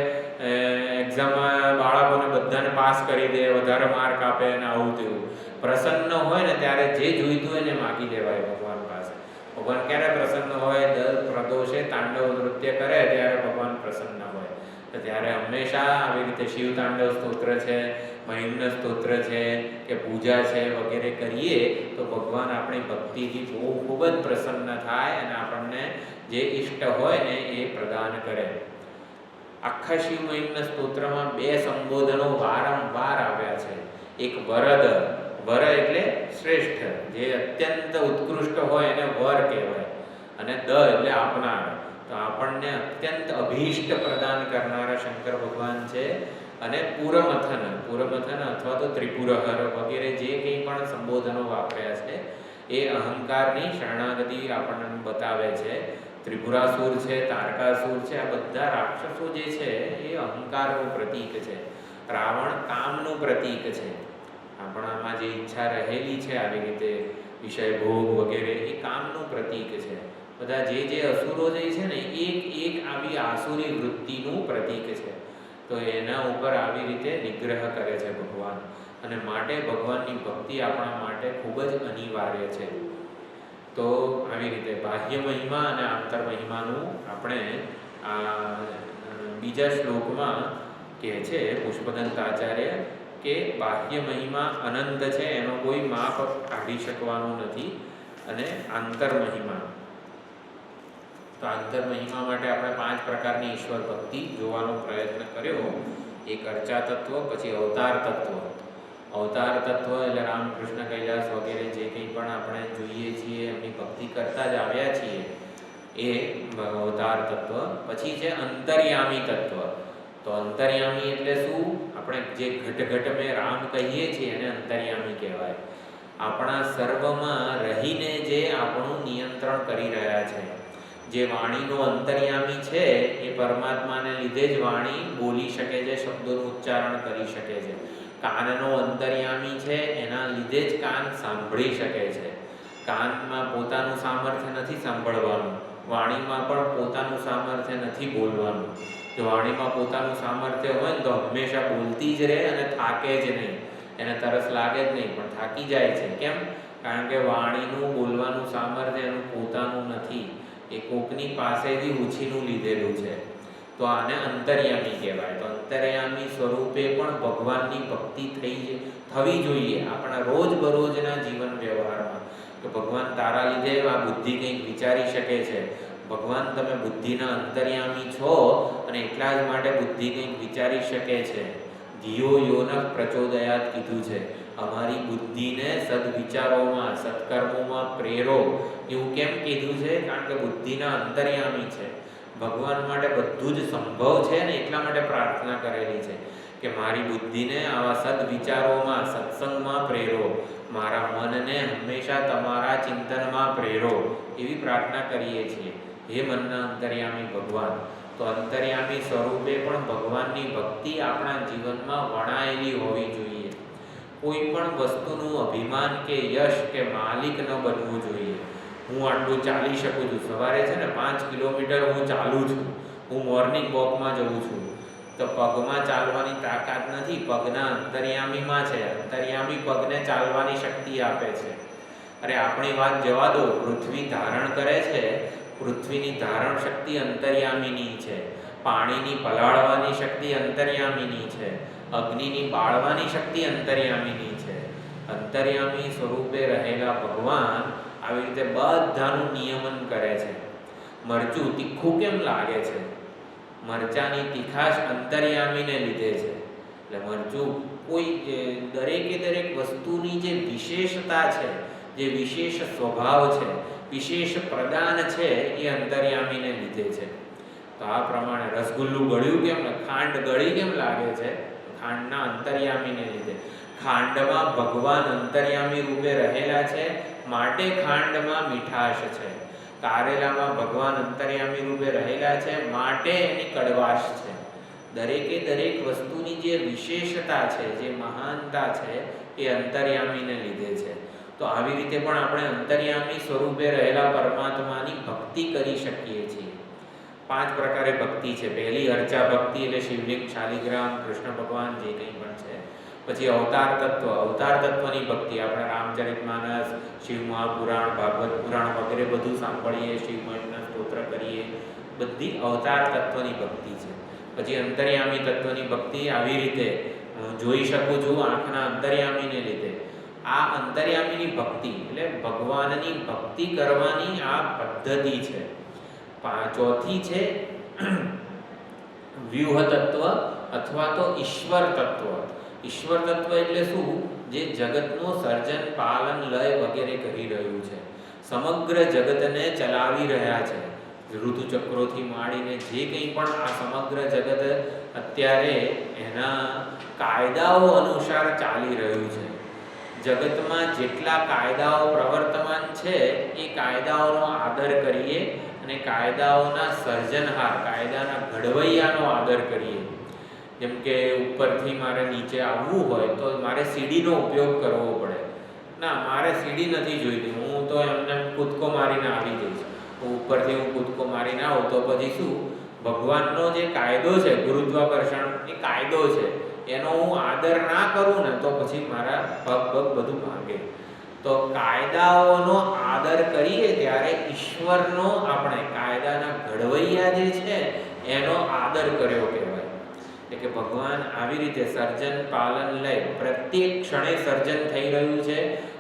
Speaker 1: એક્ઝામમાં બાળકોને બધાને પાસ કરી દે, વધારે માર્ક આપે અને આવું તેવું. પ્રસન્ન હોય ને ત્યારે જે જોઈતું હોય ને માગી લેવાય ભગવાન પાસે. ભગવાન ક્યારે પ્રસન્ન હોય? દર પ્રદોષે તાંડવ નૃત્ય કરે ત્યારે ભગવાન પ્રસન્ન હોય. તો ત્યારે હંમેશા આવી રીતે શિવ તાંડવ સ્તોત્ર છે, મહિમ્ન સ્તોત્ર છે કે પૂજા છે વગેરે કરીએ તો ભગવાન આપણી ભક્તિથી ખૂબ જ પ્રસન્ન થાય અને આપણને જે ઈષ્ટ હોય ને એ પ્રદાન કરે. આખા શિવ મહિમ્ન સ્તોત્રમાં 2 સંબોધનો વારંવાર આવ્યા છે. એક વરદ, વર એટલે શ્રેષ્ઠ, જે અત્યંત ઉત્કૃષ્ટ હોય એને વર કહેવાય, અને દ એટલે આપનાર. તો આપણને અત્યંત અભીષ્ટ પ્રદાન કરનારા શંકર ભગવાન છે. અને પુરમથન અથવા તો ત્રિપુરહર વગેરે જે કંઈ પણ સંબોધનો વાપર્યા છે એ અહંકારની શરણાગતિ આપણને બતાવે છે. ત્રિપુરાસુર છે, તારકાસુર છે, આ બધા રાક્ષસો જે છે એ અહંકારનું પ્રતીક છે. રાવણ કામનું પ્રતીક છે. આપણામાં જે ઈચ્છા રહેલી છે આવી રીતે વિષય ભોગ વગેરે એ કામનું પ્રતીક છે. બધા જે અસુરો જે છે ને એક આવી આસુરી વૃત્તિનું પ્રતીક છે. તો એના ઉપર આવી રીતે નિગ્રહ કરે છે ભગવાન, અને માટે ભગવાનની ભક્તિ આપણા માટે ખૂબ જ અનિવાર્ય છે. તો આવી રીતે બાહ્ય મહિમા અને આંતર મહિમાનું આપણે આ બીજા શ્લોકમાં કહે છે પુષ્પદંત આચાર્ય કે બાહ્ય મહિમા અનંત છે, એનો કોઈ માપ કાઢી શકવાનું નથી. અને આંતર મહિમા, તો આંતર મહિમા માટે આપણે 5 પ્રકારની ઈશ્વર ભક્તિ જોવાનો પ્રયત્ન કર્યો. એક અર્ચા તત્વ, પછી અવતાર તત્વ. અવતાર તત્વ એટલે રામકૃષ્ણ કૈલાસ વગેરે જે કંઈ પણ આપણે જોઈએ છીએ એમની ભક્તિ કરતા જ આવ્યા છીએ એ અવતાર તત્વ. પછી છે અંતર્યામી તત્વ. તો અંતર્યામી એટલે શું? આપણે જે ઘટ મેં રામ કહીએ છીએ એને અંતર્યામી કહેવાય. આપણા સર્વમાં રહીને જે આપણું નિયંત્રણ કરી રહ્યા છે. જે વાણીનો અંતર્યામી છે એ પરમાત્માને લીધે જ વાણી બોલી શકે છે, શબ્દોનું ઉચ્ચારણ કરી શકે છે. કાનનો અંતર્યામી છે, એના લીધે જ કાન સાંભળી શકે છે. કાનમાં પોતાનું સામર્થ્ય નથી સાંભળવાનું, વાણીમાં પણ પોતાનું સામર્થ્ય નથી બોલવાનું. જો વાણીમાં પોતાનું સામર્થ્ય હોય ને તો હંમેશા બોલતી જ રહે અને થાકે જ નહીં. એને તરસ લાગે જ નહીં, પણ થાકી જાય છે. કેમ? કારણ કે વાણીનું બોલવાનું સામર્થ્ય એનું પોતાનું નથી, એ કોકની પાસેથી ઉછીનું લીધેલું છે. તો આને અંતર્યામી કહેવાય. તો અંતર્યામી સ્વરૂપે પણ ભગવાનની ભક્તિ થવી જોઈએ આપણા રોજબરોજના જીવન વ્યવહારમાં. કે ભગવાન તારા લીધે આ બુદ્ધિ કંઈક વિચારી શકે છે. ભગવાન તમે બુદ્ધિના અંતર્યામી છો અને એટલા જ માટે બુદ્ધિ કંઈક વિચારી શકે છે. ધિયો યોન પ્રચોદયાત કીધું છે. અમારી બુદ્ધિને સદવિચારોમાં સત્કર્મોમાં પ્રેરો, એવું કેમ કીધું છે? કારણ કે બુદ્ધિના અંતર્યામી છે, ભગવાન માટે બધું જ સંભવ છે ને, એટલા માટે પ્રાર્થના કરેલી છે કે મારી બુદ્ધિને આવા સદવિચારોમાં સત્સંગમાં પ્રેરો, મારા મનને હંમેશા તમારા ચિંતનમાં પ્રેરો, એવી પ્રાર્થના કરીએ છીએ. હે મનના અંતર્યામી ભગવાન. તો અંતર્યામી સ્વરૂપે પણ ભગવાનની ભક્તિ આપણા જીવનમાં વણાયેલી હોવી જોઈએ. કોઈ પણ વસ્તુનું અભિમાન કે યશ કે માલિક ન બનવું જોઈએ. હું આટલું ચાલી શકું છું, સવારે છે ને 5 કિલોમીટર હું ચાલું છું, હું મોર્નિંગ વોકમાં જઉં છું, તો પગમાં ચાલવાની તાકાત નથી, પગના અંતર્યામીમાં છે. અંતર્યામી પગને ચાલવાની શક્તિ આપે છે. અરે આપણી વાત જવા દો, પૃથ્વી ધારણ કરે છે, પૃથ્વીની ધારણ શક્તિ અંતર્યામીની છે. પાણીની પલાળવાની શક્તિ અંતર્યામીની છે. અગ્નિની બાળવાની શક્તિ અંતર્યામીની છે. અંતર્યામી સ્વરૂપે રહેલા ભગવાન આવી રીતે બધાનું નિયમન કરે છે. મરચું તીખું કેમ લાગે છે? મરચાની તીખાશ અંતર્યામીને લીધે છે. એટલે મરચું કોઈ દરેક વસ્તુની જે વિશેષતા છે, જે વિશેષ સ્વભાવ છે, વિશેષ પ્રદાન છે, એ અંતર્યામીને લીધે છે. તો આ પ્રમાણે રસગુલ્લું ગળ્યું કેમ, ખાંડ ગળી કેમ લાગે છે? ખાંડના અંતર્યામીને લીધે. ખાંડમાં ભગવાન અંતર્યામી રૂપે રહેલા છે, માટે ખાંડમાં મીઠાશ છે. કારેલામાં ભગવાન અંતર્યામી રૂપે રહેલા છે, માટે એની કડવાશ છે. દરેક વસ્તુની જે વિશેષતા છે, જે મહાનતા છે, એ અંતર્યામીને લીધે છે. તો આવી રીતે પણ આપણે અંતર્યામી સ્વરૂપે રહેલા પરમાત્માની ભક્તિ કરી શકીએ છીએ. 5 પ્રકારે ભક્તિ છે. પહેલી અર્ચા ભક્તિ, એટલે શિવલિંગ, શાલિગ્રામ, કૃષ્ણ ભગવાન જે કંઈ પણ છે. પછી અવતાર તત્વ, અવતાર તત્વની ભક્તિ, આપણે રામચરિતમાનસ, શિવ મહાપુરાણ, ભાગવત પુરાણ વગેરે બધું સાંભળીએ, શિવ મહિમના સ્તોત્ર કરીએ, બધી અવતાર તત્વની ભક્તિ છે. પછી અંતર્યામી તત્વની ભક્તિ, આવી રીતે જોઈ શકું છું આંખના અંતર્યામીને લીધે. આ અંતર્યામીની ભક્તિ એટલે ભગવાનની ભક્તિ કરવાની આ પદ્ધતિ છે. ચોથી છે વ્યુહ તત્વ અથવા તો ઈશ્વર તત્વ. ઈશ્વર તત્વ એટલે શું? જે જગતનું સર્જન, પાલન, લય વગેરે કરી રહ્યું છે, સમગ્ર જગતને ચલાવી રહ્યા છે. ઋતુચક્રોથી માંડીને જે કંઈ પણ આ સમગ્ર જગત અત્યારે એના કાયદાઓ અનુસાર ચાલી રહ્યું છે. જગતમાં જેટલા કાયદાઓ પ્રવર્તમાન છે, એ કાયદાઓનો આદર કરીએ અને કાયદાઓના સર્જનહાર, કાયદાના ઘડવૈયાનો આદર કરીએ. જેમ કે ઉપરથી મારે નીચે આવવું હોય તો મારે સીડીનો ઉપયોગ કરવો પડે. ના, મારે સીડી નથી જોઈતી, હું તો એમને કૂદકો મારીને આવી જઈશ. ઉપરથી હું કૂદકો મારીને આવું તો પછી શું? ભગવાનનો જે કાયદો છે, ગુરુત્વાકર્ષણ, એ કાયદો છે, એનો હું આદર ના કરું ને તો પછી મારા પગ બધું ભાગે. તો કાયદાઓનો આદર કરીએ ત્યારે ઈશ્વરનો, આપણે કાયદાના ઘડવૈયા જે છે એનો આદર કર્યો કહેવાય. એટલે કે ભગવાન આવી રીતે સર્જન, પાલન, લય, પ્રત્યેક ક્ષણે સર્જન થઈ રહ્યું છે,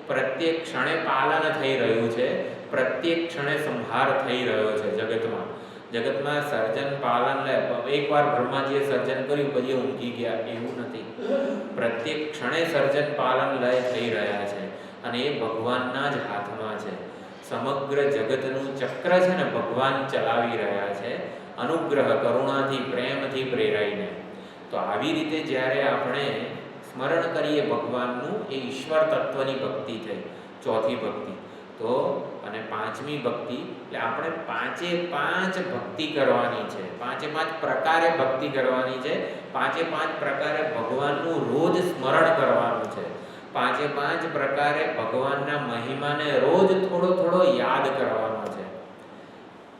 Speaker 1: પ્રત્યેક ક્ષણે પાલન થઈ રહ્યું છે, પ્રત્યેક ક્ષણે સંહાર થઈ રહ્યો છે જગતમાં સર્જન, પાલન, લય. એકવાર બ્રહ્માજીએ સર્જન કર્યું પછી ઊંઘી ગયા એવું નથી. પ્રત્યેક ક્ષણે સર્જન, પાલન, લય થઈ રહ્યા છે અને એ ભગવાનના જ હાથમાં છે. સમગ્ર જગતનું ચક્ર છે ને ભગવાન ચલાવી રહ્યા છે, અનુગ્રહ, કરુણાથી, પ્રેમથી પ્રેરાઈને. તો આવી રીતે જ્યારે આપણે સ્મરણ કરીએ ભગવાનનું, એ ઈશ્વર તત્વની ભક્તિ થઈ, ચોથી ભક્તિ. તો અને પાંચમી ભક્તિ, એટલે આપણે 5 ભક્તિ કરવાની છે, 5 પ્રકારે ભક્તિ કરવાની છે, 5 પ્રકારે ભગવાનનું રોજ સ્મરણ કરવાનું છે, 5 પ્રકારે ભગવાનના મહિમાને રોજ થોડો યાદ કરવાનો છે.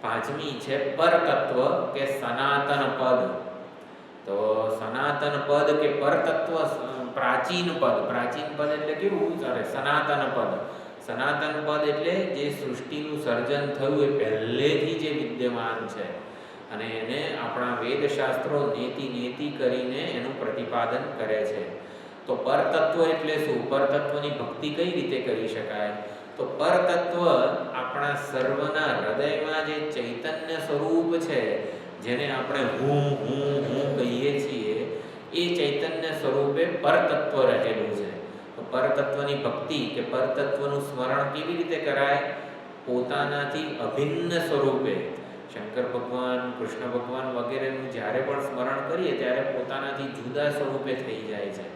Speaker 1: 5મી છે પરતત્વ કે સનાતન પદ. તો સનાતન પદ કે પરતત્વ, પ્રાચીન પદ એટલે કેવું? સનાતન પદ. સનાતન પદ એટલે જે સૃષ્ટિનું સર્જન થયું એ પહેલેથી જે વિદ્યમાન છે અને એને આપણા વેદશાસ્ત્રો નેતિ કરીને એનું પ્રતિપાદન કરે છે. તો પરતત્વ એટલે શું? પરતત્વની ભક્તિ કઈ રીતે કરી શકાય? તો પરતત્વ આપણા સર્વના હૃદયમાં જે ચૈતન્ય સ્વરૂપ છે, જેને આપણે હું કહીએ છીએ, એ ચૈતન્ય સ્વરૂપે પરતત્વ રહેલું છે. તો પરતત્વની ભક્તિ કે પરતત્વનું સ્મરણ કેવી રીતે કરાય? પોતાનાથી અભિન્ન સ્વરૂપે શંકર ભગવાન, કૃષ્ણ ભગવાન વગેરેનું જ્યારે પણ સ્મરણ કરીએ ત્યારે પોતાનાથી જુદા સ્વરૂપે થઈ જાય છે.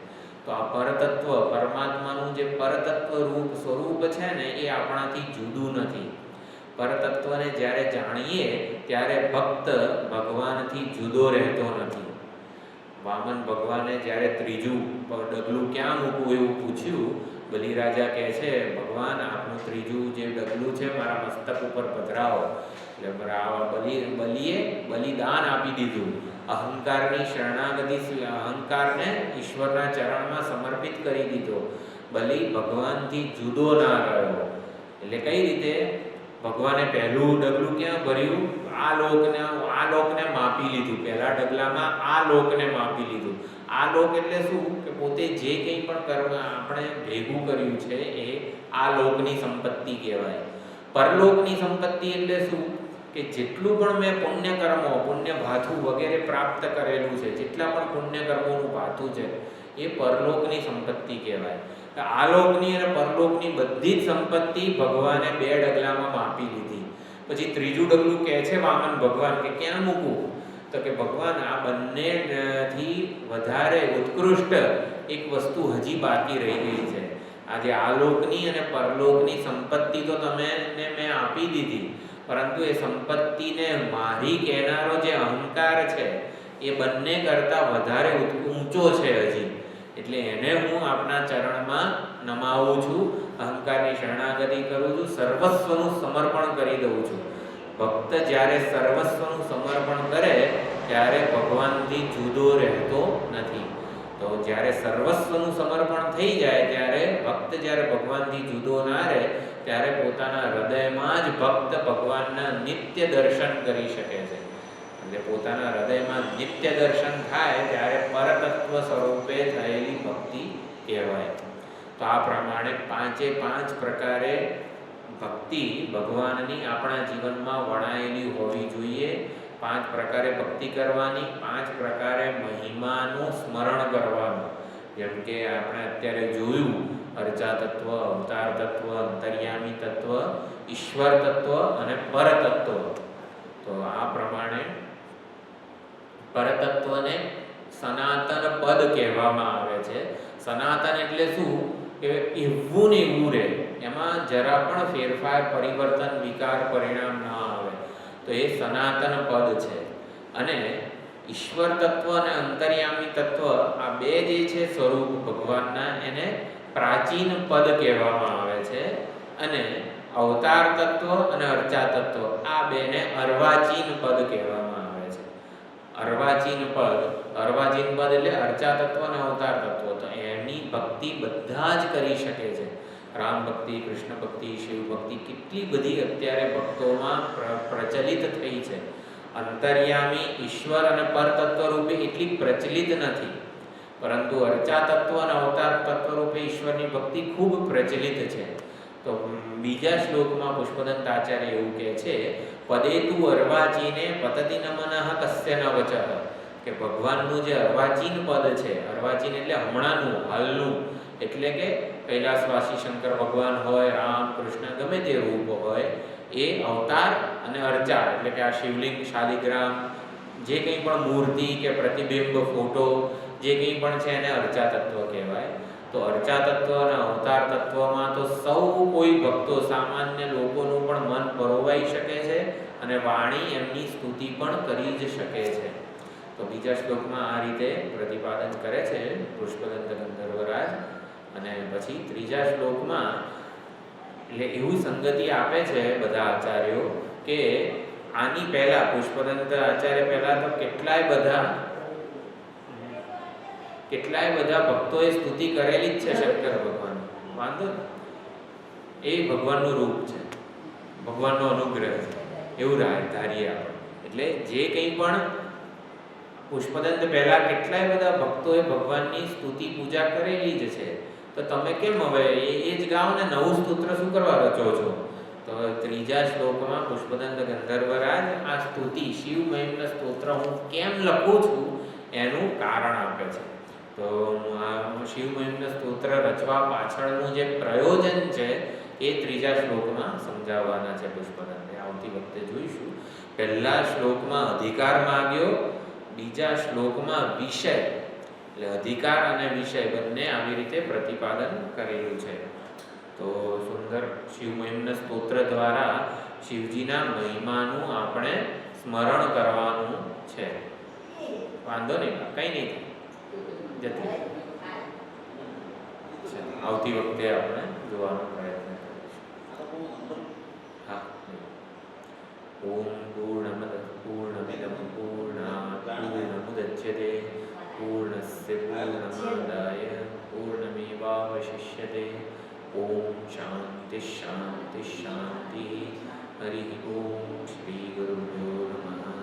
Speaker 1: તો આ પરતત્વ, પરમાત્માનું જે પરતત્વ રૂપ સ્વરૂપ છે ને, એ આપણાથી જુદું નથી. પરતત્વને જ્યારે જાણીએ ત્યારે ભક્ત ભગવાનથી જુદો રહેતો નથી. વામન ભગવાને જ્યારે ત્રીજું ડગલું ક્યાં મૂકવું એવું પૂછ્યું, બલિરાજા કહે છે, ભગવાન આપનું ત્રીજું જે ડગલું છે મારા મસ્તક ઉપર પધરાવો. એટલે બલિદાન આપી દીધું. અહંકારની શરણાગતિ, અહંકારને ઈશ્વરના ચરણમાં સમર્પિત કરી દીધો. બલિ ભગવાનથી જુદો ના રહ્યો. એટલે કઈ રીતે? ભગવાને પહેલું ડગલું ક્યાં ભર્યું? આ લોકને માપી લીધું. પહેલા ડગલામાં આ લોકને માપી લીધું. આ લોક એટલે શું? કે પોતે જે કંઈ પણ કર્મ આપણે ભેગું કર્યું છે એ આ લોકની સંપત્તિ કહેવાય. પરલોકની સંપત્તિ એટલે શું? કે જેટલું પણ મેં પુણ્ય કર્મો, પુણ્ય ભાથું વગેરે પ્રાપ્ત કરેલું છે, જેટલા પણ પુણ્ય કર્મોનું ભાથું છે, એ પરલોકની સંપત્તિ કહેવાય. આલોકની અને પરલોકની બધી જ સંપત્તિ ભગવાને 2 ડગલામાં માપી લીધી. પછી ત્રીજું ડગલું કહે છે વામન ભગવાન કે ક્યાં મૂકવું? તો કે ભગવાન આ બંનેથી વધારે ઉત્કૃષ્ટ એક વસ્તુ હજી બાકી રહી ગઈ છે. આજે આલોકની અને પરલોકની સંપત્તિ તો મેં આપી દીધી, પરંતુ એ સંપત્તિને મારી કહેનારો જે અહંકાર છે એ બંને કરતાં વધારે ઊંચો છે હજી. એટલે એને હું આપના ચરણમાં નમાવું છું, અહંકારની શરણાગતિ કરું છું, સર્વસ્વનું સમર્પણ કરી દઉં છું. ભક્ત જ્યારે સર્વસ્વનું સમર્પણ કરે ત્યારે ભગવાનથી જુદો રહેતો નથી. તો જ્યારે સર્વસ્વનું સમર્પણ થઈ જાય ત્યારે ભક્ત જ્યારે ભગવાનથી જુદો ના રહે ત્યારે પોતાના હૃદયમાં જ ભક્ત ભગવાનના નિત્ય દર્શન કરી શકે છે. એટલે પોતાના હૃદયમાં નિત્ય દર્શન થાય ત્યારે પરતત્વ સ્વરૂપે થયેલી ભક્તિ કહેવાય. તો આ પ્રમાણે 5 પ્રકારે ભક્તિ ભગવાનની આપણા જીવનમાં વણાયેલી હોવી જોઈએ. 5 પ્રકારે ભક્તિ કરવાની, 5 પ્રકારે મહિમાનું સ્મરણ કરવાનું. જેમ કે આપણે અત્યારે જોયું, અર્ચા તત્વ, અવતાર તત્વ, અંતર્યામી તત્વ, ઈશ્વર તત્વ અને પરતત્વ. તો આ પ્રમાણે પરતત્વને સનાતન પદ કહેવામાં આવે છે. સનાતન એટલે શું? કે એવું ને એવું રહે, એમાં જરા પણ ફેરફાર, પરિવર્તન, વિકાર, પરિણામ ના આવે. તો એ સનાતન પદ છે. અને ઈશ્વર તત્વ અને અંતર્યામી તત્વ, આ બે જે છે સ્વરૂપ ભગવાનના, એને પ્રાચીન પદ કહેવામાં આવે છે. અને અવતાર તત્વ અને અર્ચા તત્વ, આ બેને અર્વાચીન પદ કહેવામાં આવે છે. અર્વાચીન પદ એટલે અર્ચા તત્વ અને અવતાર તત્વ. તો એની ભક્તિ બધા જ કરી શકે છે. રામ ભક્તિ, કૃષ્ણ ભક્તિ, શિવ ભક્તિ કેટલી બધી અત્યારે ભક્તોમાં પ્રચલિત થઈ છે. અંતર્યામી ઈશ્વર અને પરતત્વ રૂપે એટલી પ્રચલિત નથી, પરંતુ અર્ચા તત્વ અને અવતાર તત્વ રૂપે ઈશ્વરની ભક્તિ ખૂબ પ્રચલિત છે. તો બીજા શ્લોકમાં પુષ્પદંત આચાર્ય એવું કહે છે, પદેતુ અર્વાચીને પતતિ નમનઃ કસ્ય ન વચઃ. કે ભગવાનનું જે અર્વાચીન પદ છે, અર્વાચીન એટલે હમણાંનું, હાલનું, એટલે કે કૈલાસવાસી શંકર ભગવાન હોય, રામ, કૃષ્ણ, ગમે તે રૂપ હોય, એ અવતાર અને અર્ચા એટલે કે આ શિવલિંગ, શાલિગ્રામ, જે કંઈ પણ મૂર્તિ કે પ્રતિબિંબ, ફોટો, જે કંઈ પણ છે એને અર્ચા તત્વ કહેવાય. તો અર્ચા તત્વ અને અવતાર તત્વમાં તો સૌ કોઈ ભક્તો, સામાન્ય લોકોનું પણ મન પરોવાઈ શકે છે અને વાણી એમની સ્તુતિ પણ કરી જ શકે છે. તો બીજા શ્લોકમાં આ રીતે પ્રતિપાદન કરે છે પુષ્પદંત ગંધર્વરાજ. અને પછી ત્રીજા શ્લોકમાં એટલે એવી સંગતિ આપે છે બધા આચાર્યો કે આની પહેલા પુષ્પદંત આચાર્ય પહેલા તો કેટલાય બધા ભક્તોએ સ્તુતિ કરેલી જ છે શંકર ભગવાન. વાંધો ને, એ ભગવાનનું રૂપ છે, ભગવાનનો અનુગ્રહ છે, એવું ધારીએ આપણે. એટલે જે કંઈ પણ પુષ્પદંત પહેલા કેટલાય બધા ભક્તોએ ભગવાનની સ્તુતિ પૂજા કરેલી જ છે. તો તમે કેમ હવે એ જ ગાઓ ને, નવું સ્તોત્ર શું કરવા રચો છો? તો ત્રીજા શ્લોકમાં પુષ્પદંત ગંધર્વરાજ આ સ્તુતિ, શિવ મહિમ્ન સ્તોત્ર હું કેમ લખું છું એનું કારણ આપે છે. તો આ શિવ મહિમ્ન સ્તોત્ર રચવા પાછળનું જે પ્રયોજન છે એ ત્રીજા શ્લોકમાં સમજાવવાના છે પુષ્પદંતે. આવતી વખતે જોઈશું. પહેલા શ્લોકમાં અધિકાર માગ્યો, બીજા શ્લોકમાં વિષય, એટલે અધિકાર અને વિષય બંને આવી રીતે પ્રતિપાદન કરેલું છે. તો સુંદર શિવ મહિમ્ન સ્તોત્ર દ્વારા શિવજીના મહિમાનું આપણે સ્મરણ કરવાનું છે. વાંધો નહીં, કંઈ નહીં જતી. આવતી વખતે આપણે જોવાનો પ્રયત્ન કરીશું. હા. ઓમ પૂર્ણમદ પૂર્ણમિદમ પૂર્ણાત પૂર્ણમુદચ્યતે પૂર્ણસ્ય પૂર્ણમાદાય પૂર્ણમેવાવશિષ્યતે. ઓમ શાંતિ શાંતિ શાંતિ. હરિ ઓમ. શ્રી ગુરુભ્યો નમઃ.